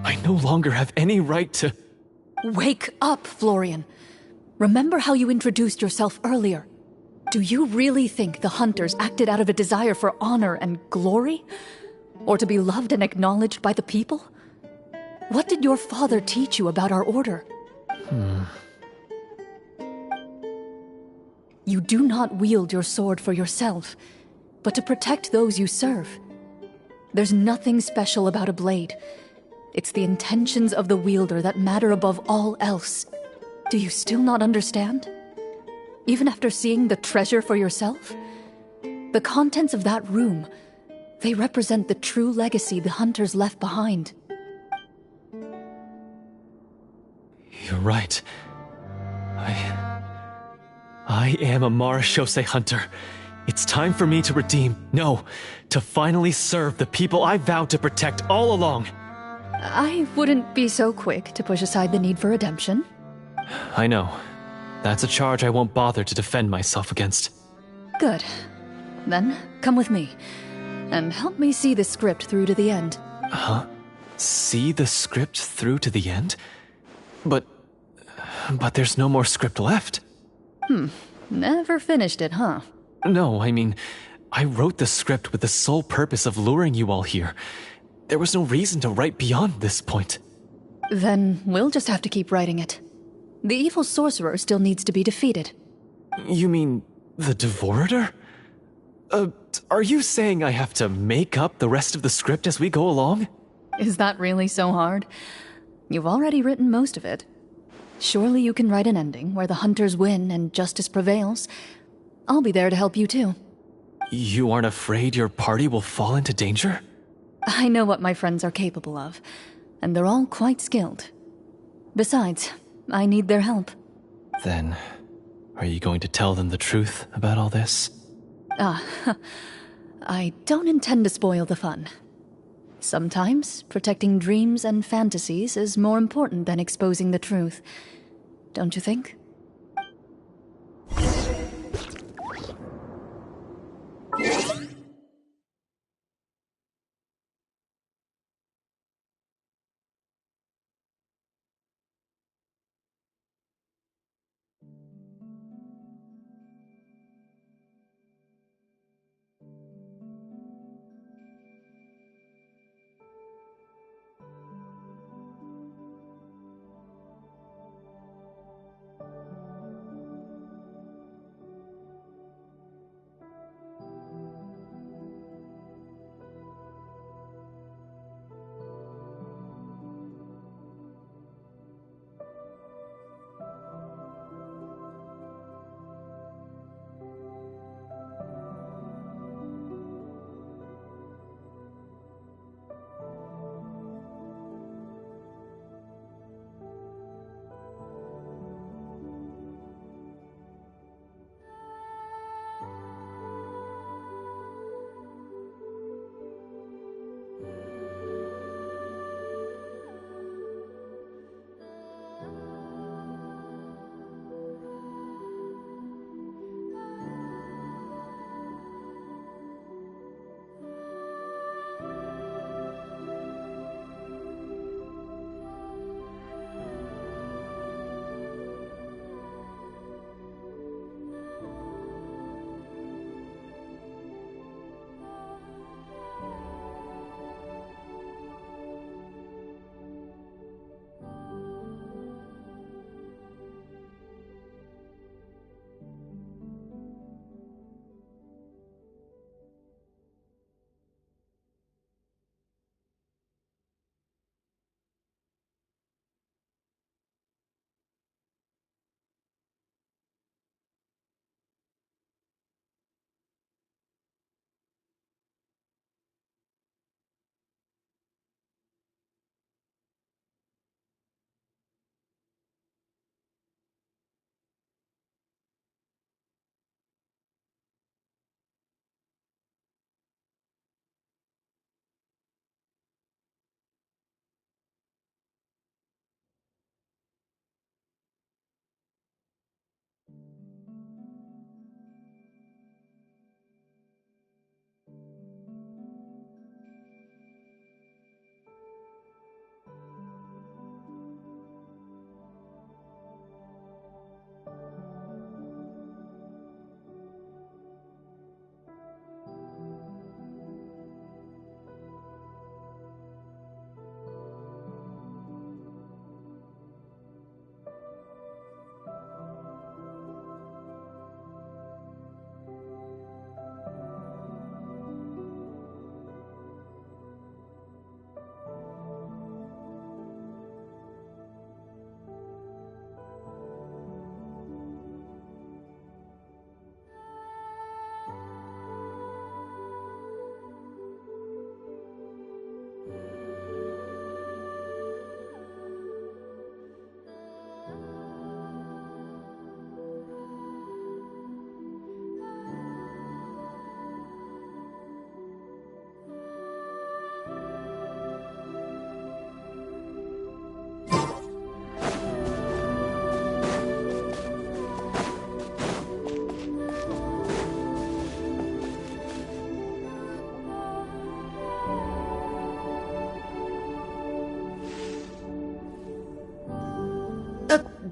I no longer have any right to... Wake up, Florian. Remember how you introduced yourself earlier. Do you really think the hunters acted out of a desire for honor and glory? Or to be loved and acknowledged by the people? What did your father teach you about our order? You do not wield your sword for yourself, but to protect those you serve. There's nothing special about a blade. It's the intentions of the wielder that matter above all else. Do you still not understand? Even after seeing the treasure for yourself? The contents of that room, they represent the true legacy the hunters left behind. You're right. I am a Marechaussee hunter. It's time for me to redeem, no, to finally serve the people I vowed to protect all along. I wouldn't be so quick to push aside the need for redemption. I know. That's a charge I won't bother to defend myself against. Good. Then, come with me, and help me see the script through to the end. Huh? See the script through to the end? But there's no more script left. Never finished it, huh? No, I mean, I wrote the script with the sole purpose of luring you all here. There was no reason to write beyond this point. Then we'll just have to keep writing it. The evil sorcerer still needs to be defeated. You mean the Devorator? Are you saying I have to make up the rest of the script as we go along? Is that really so hard? You've already written most of it. Surely you can write an ending where the hunters win and justice prevails. I'll be there to help you too. You aren't afraid your party will fall into danger? I know what my friends are capable of, and they're all quite skilled. Besides, I need their help. Then, are you going to tell them the truth about all this? I don't intend to spoil the fun. Sometimes, protecting dreams and fantasies is more important than exposing the truth. Don't you think?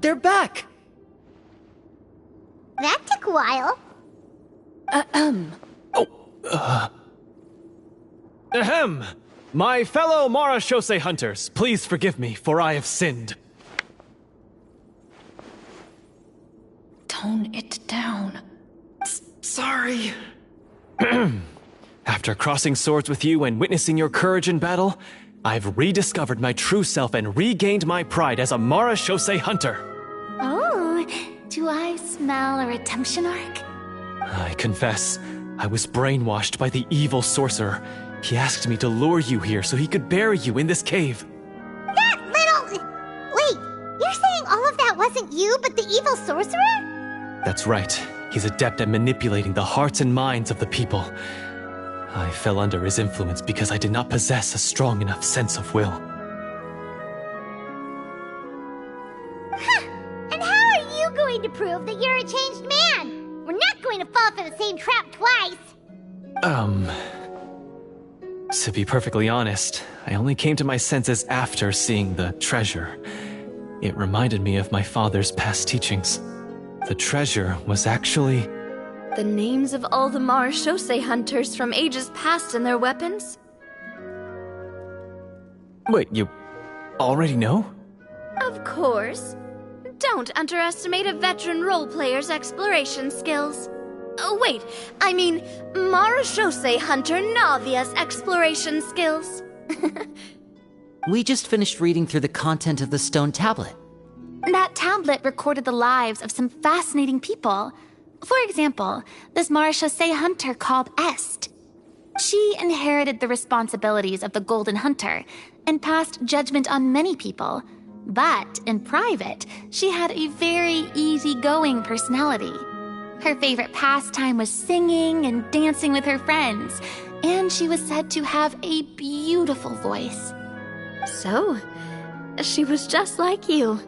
They're back! That took a while. Ahem! My fellow Mara Shosei hunters, please forgive me, for I have sinned. Tone it down. Sorry. After crossing swords with you and witnessing your courage in battle, I've rediscovered my true self and regained my pride as a Mara Shosei hunter. Oh, do I smell a redemption arc? I confess, I was brainwashed by the evil sorcerer. He asked me to lure you here so he could bury you in this cave. That little... Wait, You're saying all of that wasn't you, but the evil sorcerer? That's right. He's adept at manipulating the hearts and minds of the people. I fell under his influence because I did not possess a strong enough sense of will. And how are you going to prove that you're a changed man? We're not going to fall for the same trap twice. To be perfectly honest, I only came to my senses after seeing the treasure. It reminded me of my father's past teachings. The treasure was actually... The names of all the Marashose hunters from ages past and their weapons? Wait, you already know? Of course. Don't underestimate a veteran role player's exploration skills. Oh, wait, I mean Marashose hunter Navia's exploration skills. We just finished reading through the content of the stone tablet. That tablet recorded the lives of some fascinating people. For example, this Marashose hunter called Est. She inherited the responsibilities of the Golden Hunter and passed judgment on many people. But in private, she had a very easygoing personality. Her favorite pastime was singing and dancing with her friends, and she was said to have a beautiful voice. So, she was just like you.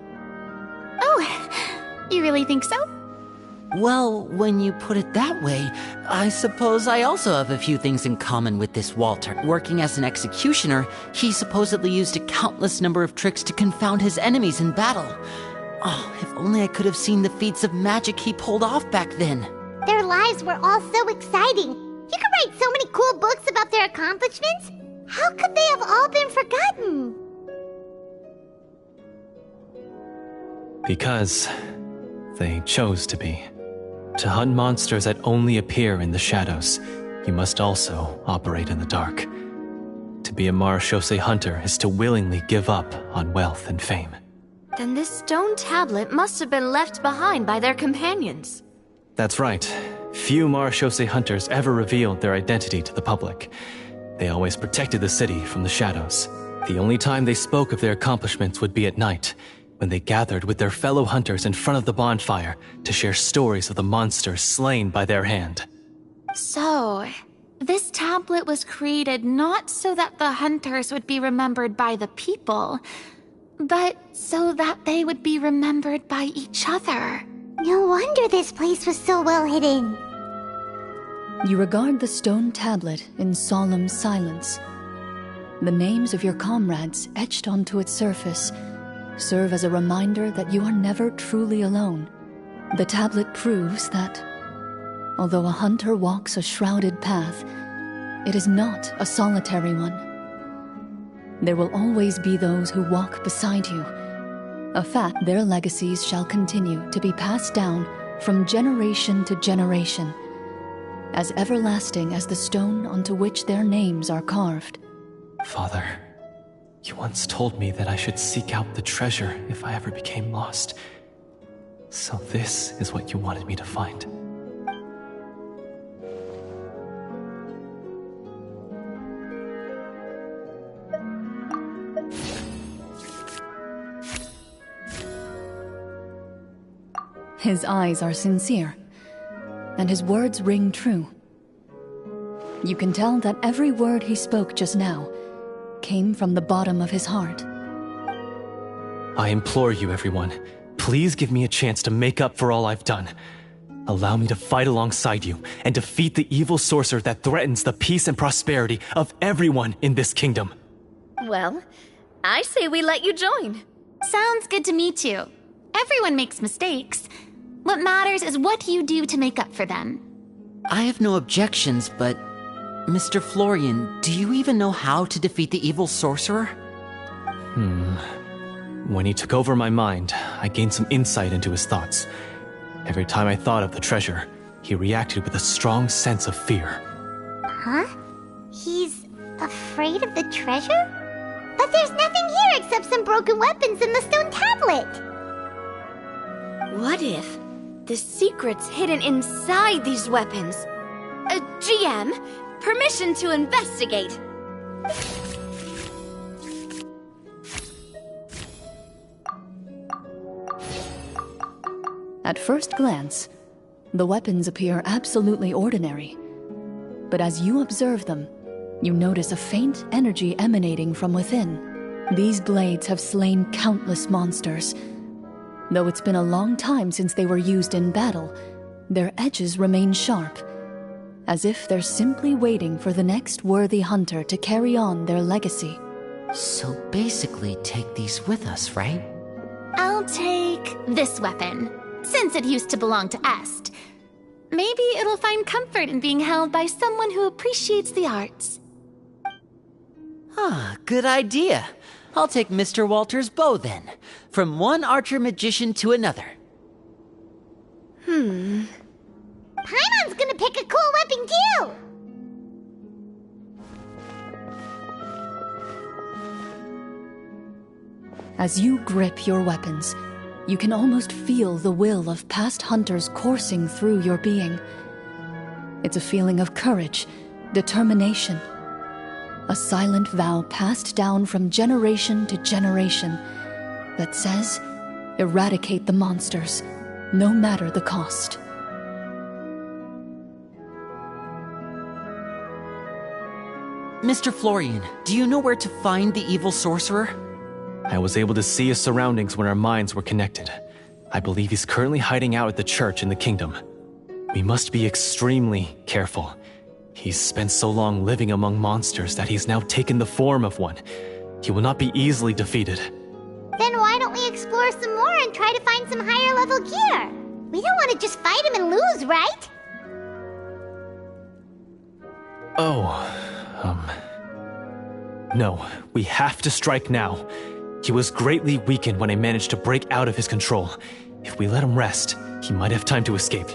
Oh, you really think so? Well, when you put it that way, I suppose I also have a few things in common with this Walter. Working as an executioner, he supposedly used a countless number of tricks to confound his enemies in battle. Oh, if only I could have seen the feats of magic he pulled off back then. Their lives were all so exciting. You could write so many cool books about their accomplishments. How could they have all been forgotten? Because they chose to be. To hunt monsters that only appear in the shadows, you must also operate in the dark. To be a Marashose hunter is to willingly give up on wealth and fame. Then this stone tablet must have been left behind by their companions. That's right. Few Marashose hunters ever revealed their identity to the public. They always protected the city from the shadows. The only time they spoke of their accomplishments would be at night, when they gathered with their fellow hunters in front of the bonfire to share stories of the monsters slain by their hand. So, this tablet was created not so that the hunters would be remembered by the people, but so that they would be remembered by each other. No wonder this place was so well hidden. You regard the stone tablet in solemn silence. The names of your comrades etched onto its surface serve as a reminder that you are never truly alone. The tablet proves that, although a hunter walks a shrouded path, it is not a solitary one. There will always be those who walk beside you. A fact their legacies shall continue to be passed down from generation to generation, as everlasting as the stone onto which their names are carved. Father, you once told me that I should seek out the treasure if I ever became lost. So this is what you wanted me to find. His eyes are sincere, and his words ring true. You can tell that every word he spoke just now came from the bottom of his heart. I implore you, everyone, please give me a chance to make up for all I've done. Allow me to fight alongside you and defeat the evil sorcerer that threatens the peace and prosperity of everyone in this kingdom. Well, I say we let you join. Sounds good to me too. Everyone makes mistakes. What matters is what you do to make up for them. I have no objections, but... Mr. Florian, do you even know how to defeat the evil sorcerer? When he took over my mind, I gained some insight into his thoughts. Every time I thought of the treasure, he reacted with a strong sense of fear. Huh? He's afraid of the treasure? But there's nothing here except some broken weapons and the stone tablet. What if the secret's hidden inside these weapons? GM, permission to investigate. At first glance, the weapons appear absolutely ordinary. But as you observe them, you notice a faint energy emanating from within. These blades have slain countless monsters. Though it's been a long time since they were used in battle, their edges remain sharp, as if they're simply waiting for the next worthy hunter to carry on their legacy. So basically, take these with us, right? I'll take this weapon, since it used to belong to Est. Maybe it'll find comfort in being held by someone who appreciates the arts. Ah, good idea. I'll take Mr. Walter's bow then. From one archer-magician to another. Paimon's gonna pick a cool weapon too! As you grip your weapons, you can almost feel the will of past hunters coursing through your being. It's a feeling of courage, determination. A silent vow passed down from generation to generation that says, eradicate the monsters, no matter the cost. Mr. Florian, do you know where to find the evil sorcerer? I was able to see his surroundings when our minds were connected. I believe he's currently hiding out at the church in the kingdom. We must be extremely careful. He's spent so long living among monsters that he's now taken the form of one. He will not be easily defeated. Then why don't we explore some more and try to find some higher level gear? We don't want to just fight him and lose, right? No, we have to strike now. He was greatly weakened when I managed to break out of his control. If we let him rest, he might have time to escape.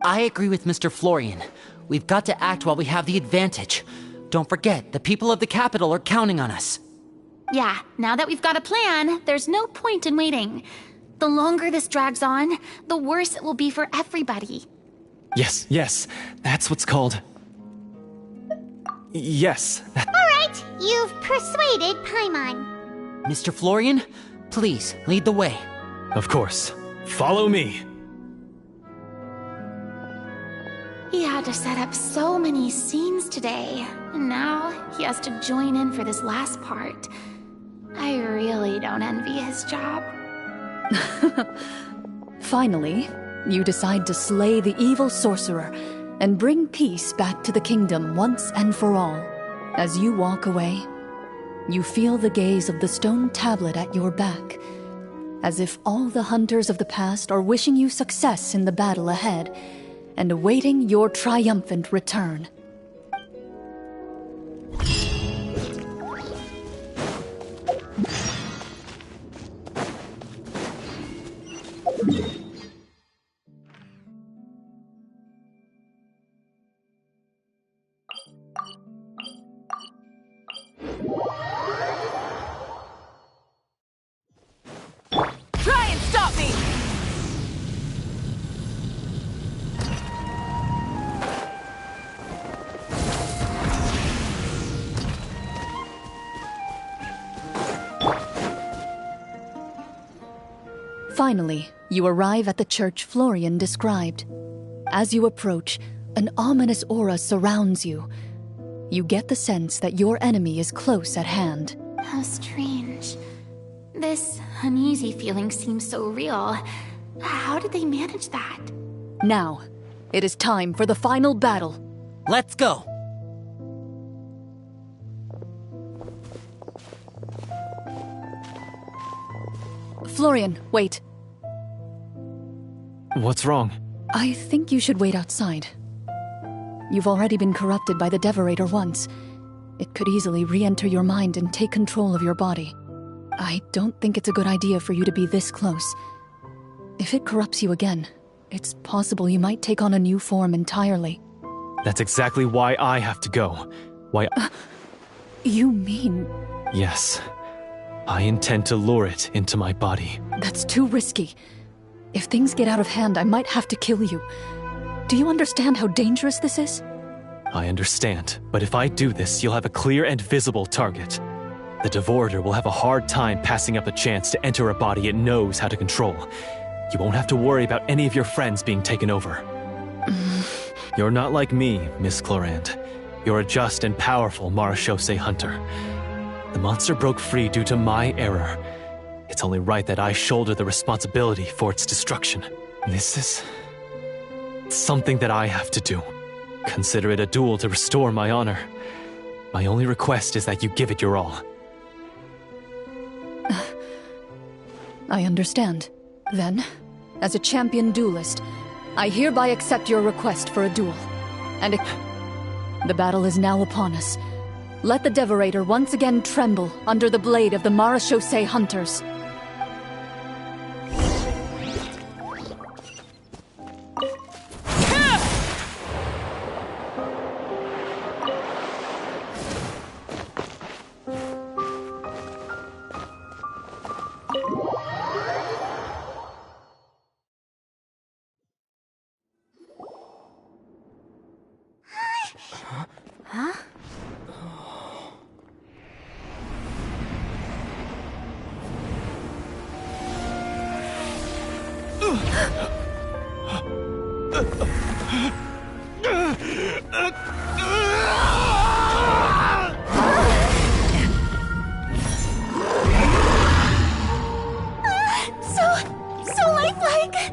I agree with Mr. Florian. We've got to act while we have the advantage. Don't forget, the people of the capital are counting on us. Yeah, now that we've got a plan, there's no point in waiting. The longer this drags on, the worse it will be for everybody. Yes, that's what's called... Yes. Alright, you've persuaded Paimon. Mr. Florian, please, lead the way. Of course. Follow me. He had to set up so many scenes today, and now he has to join in for this last part. I really don't envy his job. Finally, you decide to slay the evil sorcerer and bring peace back to the kingdom once and for all. As you walk away, you feel the gaze of the stone tablet at your back, as if all the hunters of the past are wishing you success in the battle ahead and awaiting your triumphant return. Try and stop me! Finally, you arrive at the church Florian described. As you approach, an ominous aura surrounds you. You get the sense that your enemy is close at hand. How strange. This uneasy feeling seems so real. How did they manage that? Now, it is time for the final battle. Let's go! Florian, wait. What's wrong? I think you should wait outside. You've already been corrupted by the Devorator once. It could easily re-enter your mind and take control of your body. I don't think it's a good idea for you to be this close. If it corrupts you again, it's possible you might take on a new form entirely. That's exactly why I have to go. Why... You mean... Yes. I intend to lure it into my body. That's too risky. If things get out of hand, I might have to kill you. Do you understand how dangerous this is? I understand, but if I do this, you'll have a clear and visible target. The Devorator will have a hard time passing up a chance to enter a body it knows how to control. You won't have to worry about any of your friends being taken over. You're not like me, Miss Clorand. You're a just and powerful Marechaussee hunter. The monster broke free due to my error. It's only right that I shoulder the responsibility for its destruction. This is something that I have to do. Consider it a duel to restore my honor. My only request is that you give it your all. I understand. Then, as a champion duelist, I hereby accept your request for a duel. And the battle is now upon us. Let the Devorator once again tremble under the blade of the Marechaussee hunters. So lifelike!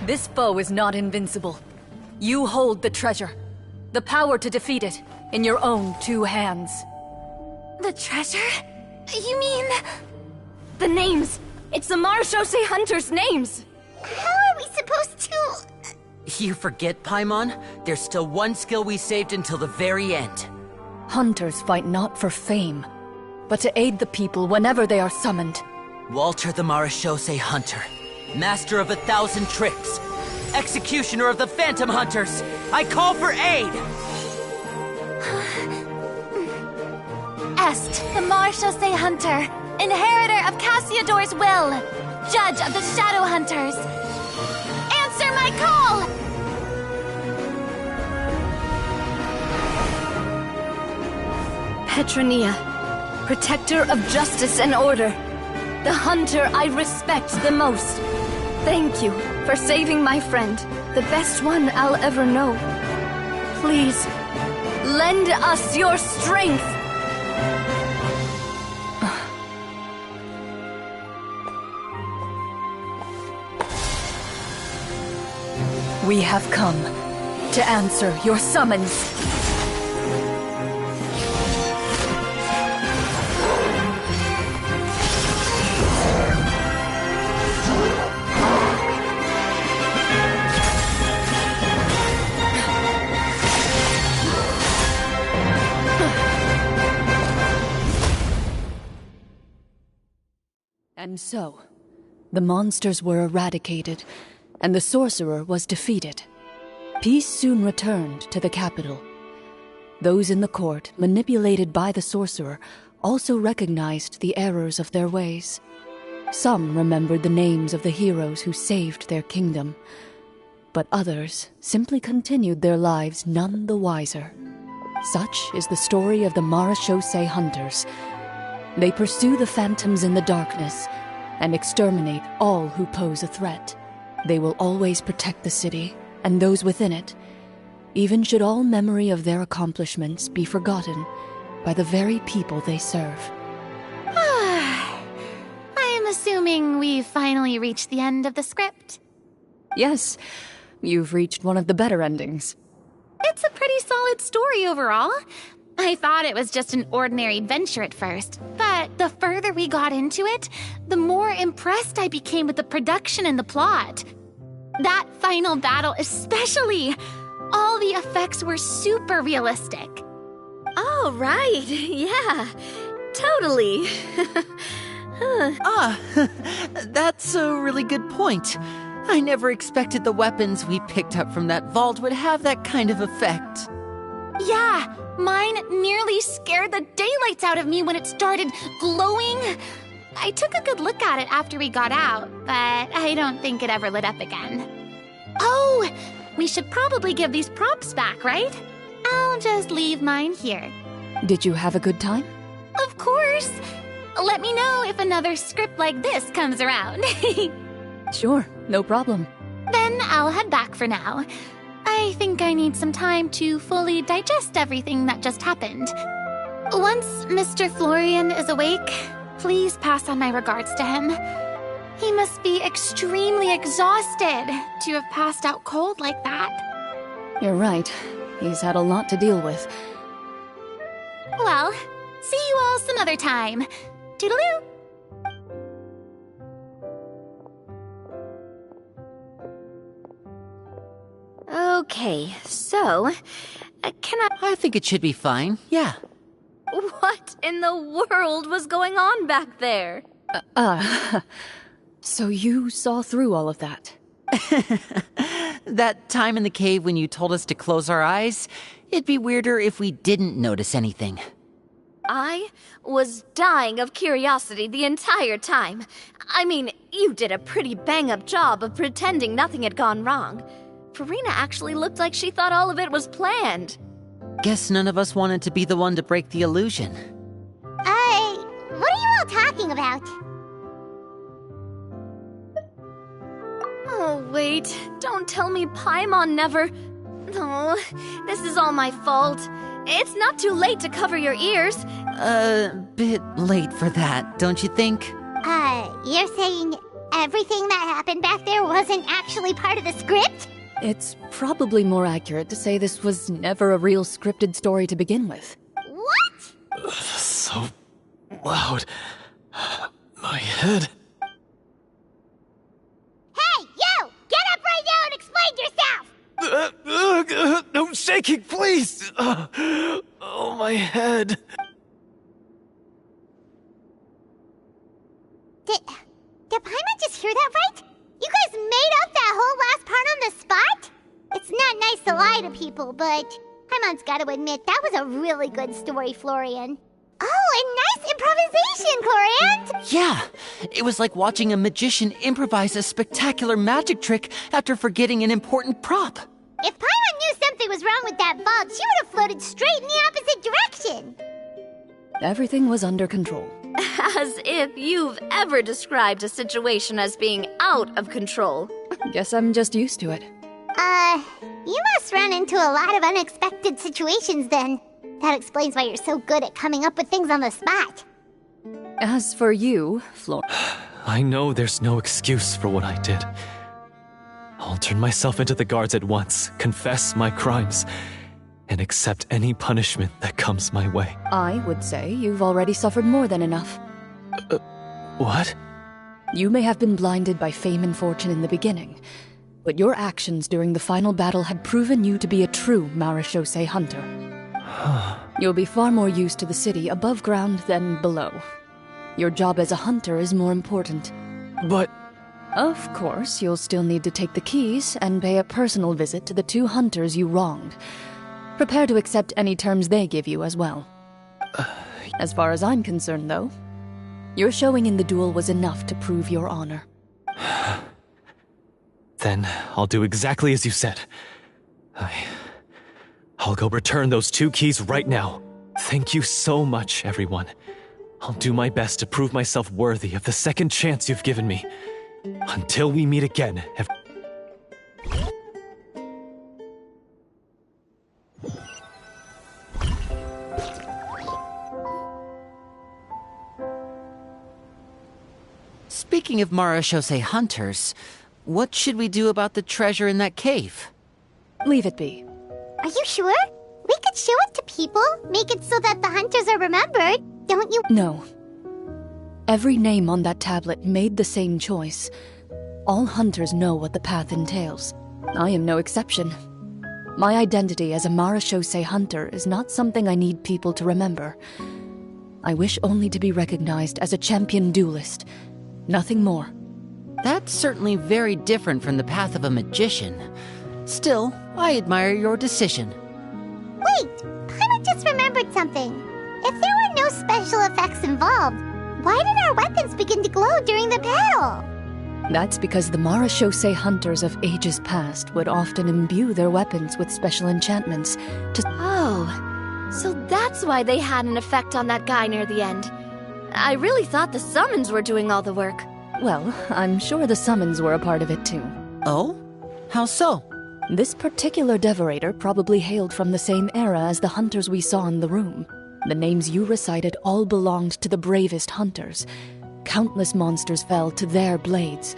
This foe is not invincible. You hold the treasure. The power to defeat it in your own 2 hands. The treasure? You mean... The names! It's the Marechaussee hunters' names! How are we supposed to... You forget, Paimon? There's still one skill we saved until the very end. Hunters fight not for fame, but to aid the people whenever they are summoned. Walter the Marechaussee Hunter, master of 1,000 tricks, executioner of the Phantom Hunters, I call for aid! Est, the Marechaussee hunter, inheritor of Cassiodor's will, judge of the Shadow Hunters. Answer my call! Petronia, protector of justice and order, the hunter I respect the most. Thank you for saving my friend, the best one I'll ever know. Please, lend us your strength! We have come to answer your summons. And so, the monsters were eradicated, and the sorcerer was defeated. Peace soon returned to the capital. Those in the court, manipulated by the sorcerer, also recognized the errors of their ways. Some remembered the names of the heroes who saved their kingdom, but others simply continued their lives none the wiser. Such is the story of the Marechaussee Hunters. They pursue the phantoms in the darkness and exterminate all who pose a threat. They will always protect the city and those within it, even should all memory of their accomplishments be forgotten by the very people they serve. I am assuming we've finally reached the end of the script. Yes, you've reached one of the better endings. It's a pretty solid story overall. I thought it was just an ordinary adventure at first, but the further we got into it, the more impressed I became with the production and the plot. That final battle especially. All the effects were super realistic. Oh, right. Yeah, totally. That's a really good point. I never expected the weapons we picked up from that vault would have that kind of effect. Yeah, mine nearly scared the daylights out of me when it started glowing. I took a good look at it after we got out, but I don't think it ever lit up again. Oh, we should probably give these props back, right? I'll just leave mine here. Did you have a good time? Of course. Let me know if another script like this comes around. Sure, no problem. Then I'll head back for now. I think I need some time to fully digest everything that just happened. Once Mr. Florian is awake, please pass on my regards to him. He must be extremely exhausted to have passed out cold like that. You're right. He's had a lot to deal with. Well, see you all some other time. Toodaloo! Okay, so, can I think it should be fine, yeah. What in the world was going on back there? So you saw through all of that? That time in the cave when you told us to close our eyes, it'd be weirder if we didn't notice anything. I was dying of curiosity the entire time. I mean, you did a pretty bang-up job of pretending nothing had gone wrong. Farina actually looked like she thought all of it was planned. Guess none of us wanted to be the one to break the illusion. What are you all talking about? Oh, wait. Don't tell me Paimon never... Oh, this is all my fault. It's not too late to cover your ears. Bit late for that, don't you think? You're saying everything that happened back there wasn't actually part of the script? It's probably more accurate to say this was never a real scripted story to begin with. What? So loud. My head. Hey, you! Get up right now and explain yourself! No shaking, please! Oh, my head. Did Paimon just hear that right? You guys made up that whole last part on the spot? It's not nice to lie to people, but Paimon's gotta admit, that was a really good story, Florian. Oh, and nice improvisation, Coriant! Yeah, it was like watching a magician improvise a spectacular magic trick after forgetting an important prop. If Paimon knew something was wrong with that vault, she would have floated straight in the opposite direction. Everything was under control. As if you've ever described a situation as being out of control. Guess I'm just used to it. You must run into a lot of unexpected situations then. That explains why you're so good at coming up with things on the spot. As for you, Flor... I know there's no excuse for what I did. I'll turn myself into the guards at once, confess my crimes, and accept any punishment that comes my way. I would say you've already suffered more than enough. What? You may have been blinded by fame and fortune in the beginning, but your actions during the final battle had proven you to be a true Marechaussee hunter. You'll be far more used to the city above ground than below. Your job as a hunter is more important. But... Of course, you'll still need to take the keys and pay a personal visit to the 2 hunters you wronged. Prepare to accept any terms they give you as well. As far as I'm concerned, though, your showing in the duel was enough to prove your honor. Then I'll do exactly as you said. I'll go return those 2 keys right now. Thank you so much, everyone. I'll do my best to prove myself worthy of the second chance you've given me. Until we meet again, Speaking of Marechaussee hunters, what should we do about the treasure in that cave? Leave it be. Are you sure? We could show it to people, make it so that the hunters are remembered, don't you? No. Every name on that tablet made the same choice. All hunters know what the path entails. I am no exception. My identity as a Marachose hunter is not something I need people to remember. I wish only to be recognized as a champion duelist. Nothing more. That's certainly very different from the path of a magician. Still, I admire your decision. Wait, Paimon just remembered something. If there were no special effects involved, why did our weapons begin to glow during the battle? That's because the Marachose hunters of ages past would often imbue their weapons with special enchantments to... Oh, so that's why they had an effect on that guy near the end. I really thought the summons were doing all the work. Well, I'm sure the summons were a part of it too. Oh? How so? This particular devorator probably hailed from the same era as the hunters we saw in the room. The names you recited all belonged to the bravest hunters. Countless monsters fell to their blades.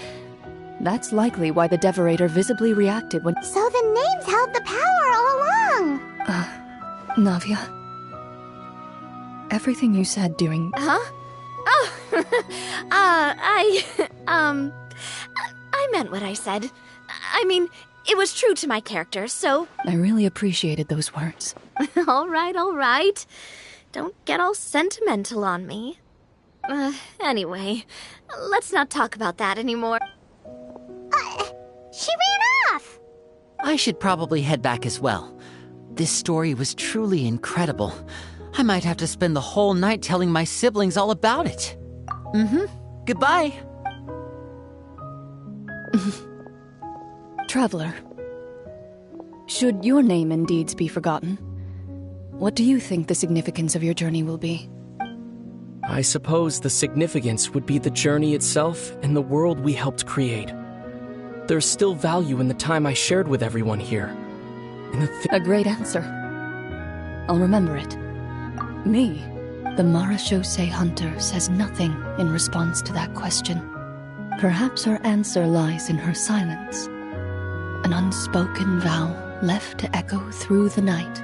That's likely why the devorator visibly reacted when... So the names held the power all along! Navia. Everything you said during... Huh? Oh, I meant what I said. I mean, it was true to my character, so... I really appreciated those words. All right. Don't get all sentimental on me. Anyway, let's not talk about that anymore. She ran off! I should probably head back as well. This story was truly incredible. I might have to spend the whole night telling my siblings all about it. Goodbye. Traveler, should your name and deeds be forgotten, what do you think the significance of your journey will be? I suppose the significance would be the journey itself and the world we helped create. There's still value in the time I shared with everyone here. A great answer. I'll remember it. Me, the Marachose hunter, says nothing in response to that question. Perhaps her answer lies in her silence. An unspoken vow left to echo through the night.